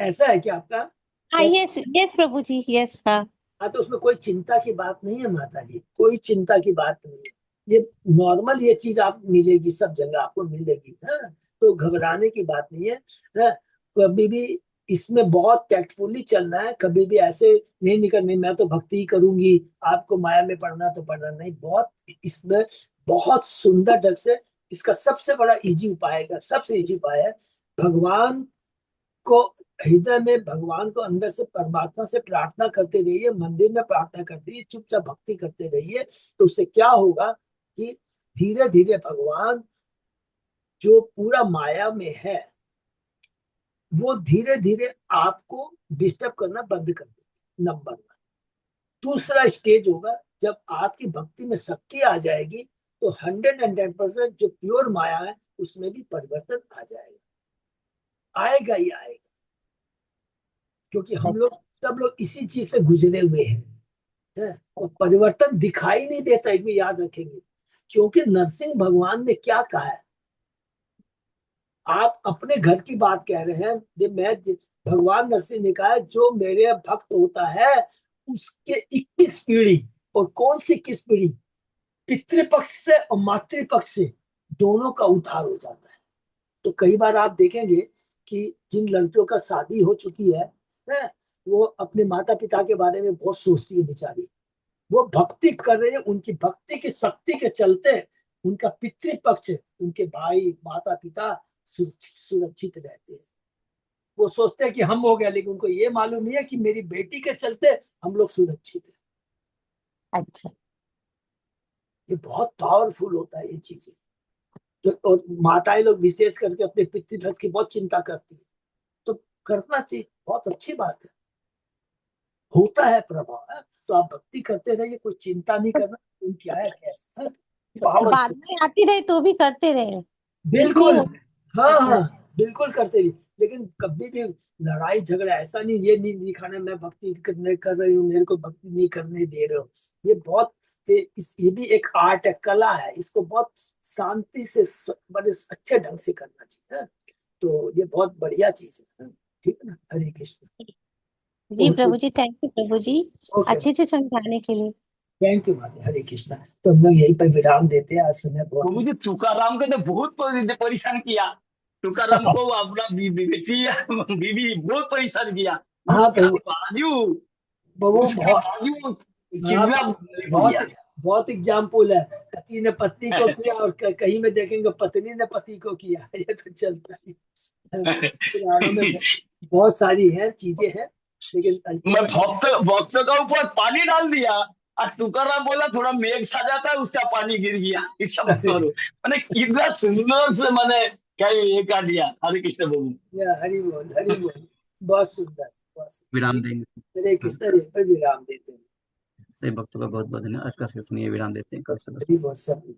ऐसा है क्या आपका? हाँ, कैसे? यस यस प्रभु जी, यस। हाँ हाँ, तो उसमें कोई चिंता की बात नहीं है माता जी, कोई चिंता की बात नहीं है। ये नॉर्मल ये चीज आप मिलेगी, सब जगह आपको मिलेगी। हाँ, तो घबराने की बात नहीं है। हाँ, कभी भी इसमें बहुत टैक्टफुली चलना है, कभी भी ऐसे नहीं निकल नहीं मैं तो भक्ति ही करूंगी, आपको माया में पढ़ना तो पढ़ना नहीं। बहुत इसमें बहुत सुंदर ढंग से इसका सबसे बड़ा इजी उपाय है, सबसे इजी उपाय है, भगवान को हृदय में, भगवान को अंदर से, परमात्मा से प्रार्थना करते रहिए, मंदिर में प्रार्थना करते रहिए, चुपचाप भक्ति करते रहिए। तो उससे क्या होगा कि धीरे धीरे भगवान जो पूरा माया में है वो धीरे धीरे आपको डिस्टर्ब करना बंद कर देगी, नंबर 1। दूसरा स्टेज होगा जब आपकी भक्ति में शक्ति आ जाएगी तो 110% जो प्योर माया है उसमें भी परिवर्तन आ जाएगा, आएगा ही आएगा। क्योंकि हम लोग सब लोग इसी चीज से गुजरे हुए हैं। और परिवर्तन दिखाई नहीं देता, एक भी याद रखेंगे। क्योंकि नरसिंह भगवान ने क्या कहा है, आप अपने घर की बात कह रहे हैं, भगवान नरसिंह ने कहा है जो मेरे भक्त होता है उसके 21 पीढ़ी, और कौन सी 21 पीढ़ी, पितृपक्ष से और मातृपक्ष से दोनों का उद्धार हो जाता है। तो कई बार आप देखेंगे कि जिन लड़कियों का शादी हो चुकी है वो अपने माता पिता के बारे में बहुत सोचती है बेचारी, वो भक्ति कर रहे हैं, उनकी भक्ति की शक्ति के चलते उनका पितृपक्ष, उनके भाई माता पिता सुरक्षित रहते हैं। वो सोचते हैं कि हम हो गया, लेकिन उनको ये मालूम नहीं है कि मेरी बेटी के चलते हम लोग सुरक्षित हैं। अच्छा। ये बहुत पावरफुल होता है ये चीजें। तो और माताएं लोग विशेष करके अपने पितृपक्ष की बहुत चिंता करती है, तो करना चाहिए, बहुत अच्छी बात है, होता है प्रभाव है। तो आप भक्ति करते रहिए, कोई चिंता नहीं करना तुम क्या है कैसे है, बाद पावरफुल। में आती रहे तो भी करते रहे, जितनी बिल्कुल, हो। हाँ अच्छा। हाँ, बिल्कुल करते रहिए। लेकिन कभी भी लड़ाई झगड़ा ऐसा नहीं, ये नहीं दिखाना मैं भक्ति नहीं कर रही हूँ, मेरे को भक्ति नहीं करने दे रहे हो। ये बहुत ये भी एक आर्ट है, कला है, इसको बहुत शांति से बड़े अच्छे ढंग से करना चाहिए। हाँ? तो ये बहुत बढ़िया चीज है। हाँ? ठीक है ना, हरे कृष्ण। जी ओके प्रभु जी, थैंक यू प्रभु जी, ओके, अच्छे से समझाने के लिए। थैंक यू माता, हरे कृष्णा। तो हम लोग यहीं पर विराम देते हैं, आज समय वो बहुत मुझे तुकाराम को तो बहुत परेशान किया। तुकाराम को अपना बेटी बीवी बहुत परेशान किया। हाँ उसका तो बाजू वो उसका बहुत, बाजू हाँ चिड़िया हो बहुत गया। बहुत एग्जाम्पल है, पति ने पत्नी को किया और कहीं में देखेंगे पत्नी ने पति को किया। ये तो चलता ही है। पुराणों में बहुत सारी है चीजें हैं, लेकिन मैं अल्टीमेट भक्त का ऊपर पानी डाल दिया और तुकाराम बोला थोड़ा मेघ सा जाता है, उसका पानी गिर गया, इसका मत करो। मैंने कितना सुंदर से मैंने क्या ये कर दिया। हरे कृष्ण बोलू। हरि बोल हरि बोल, बहुत सुंदर, बहुत सुंदर। विराम ठीक है, देंगे। हरे हाँ, कृष्ण, यहीं पर विराम देते हैं। सही भक्तों का बहुत बहुत धन्यवाद। आज का सेशन ये विराम देते हैं, कल से हरि बस बोल सब।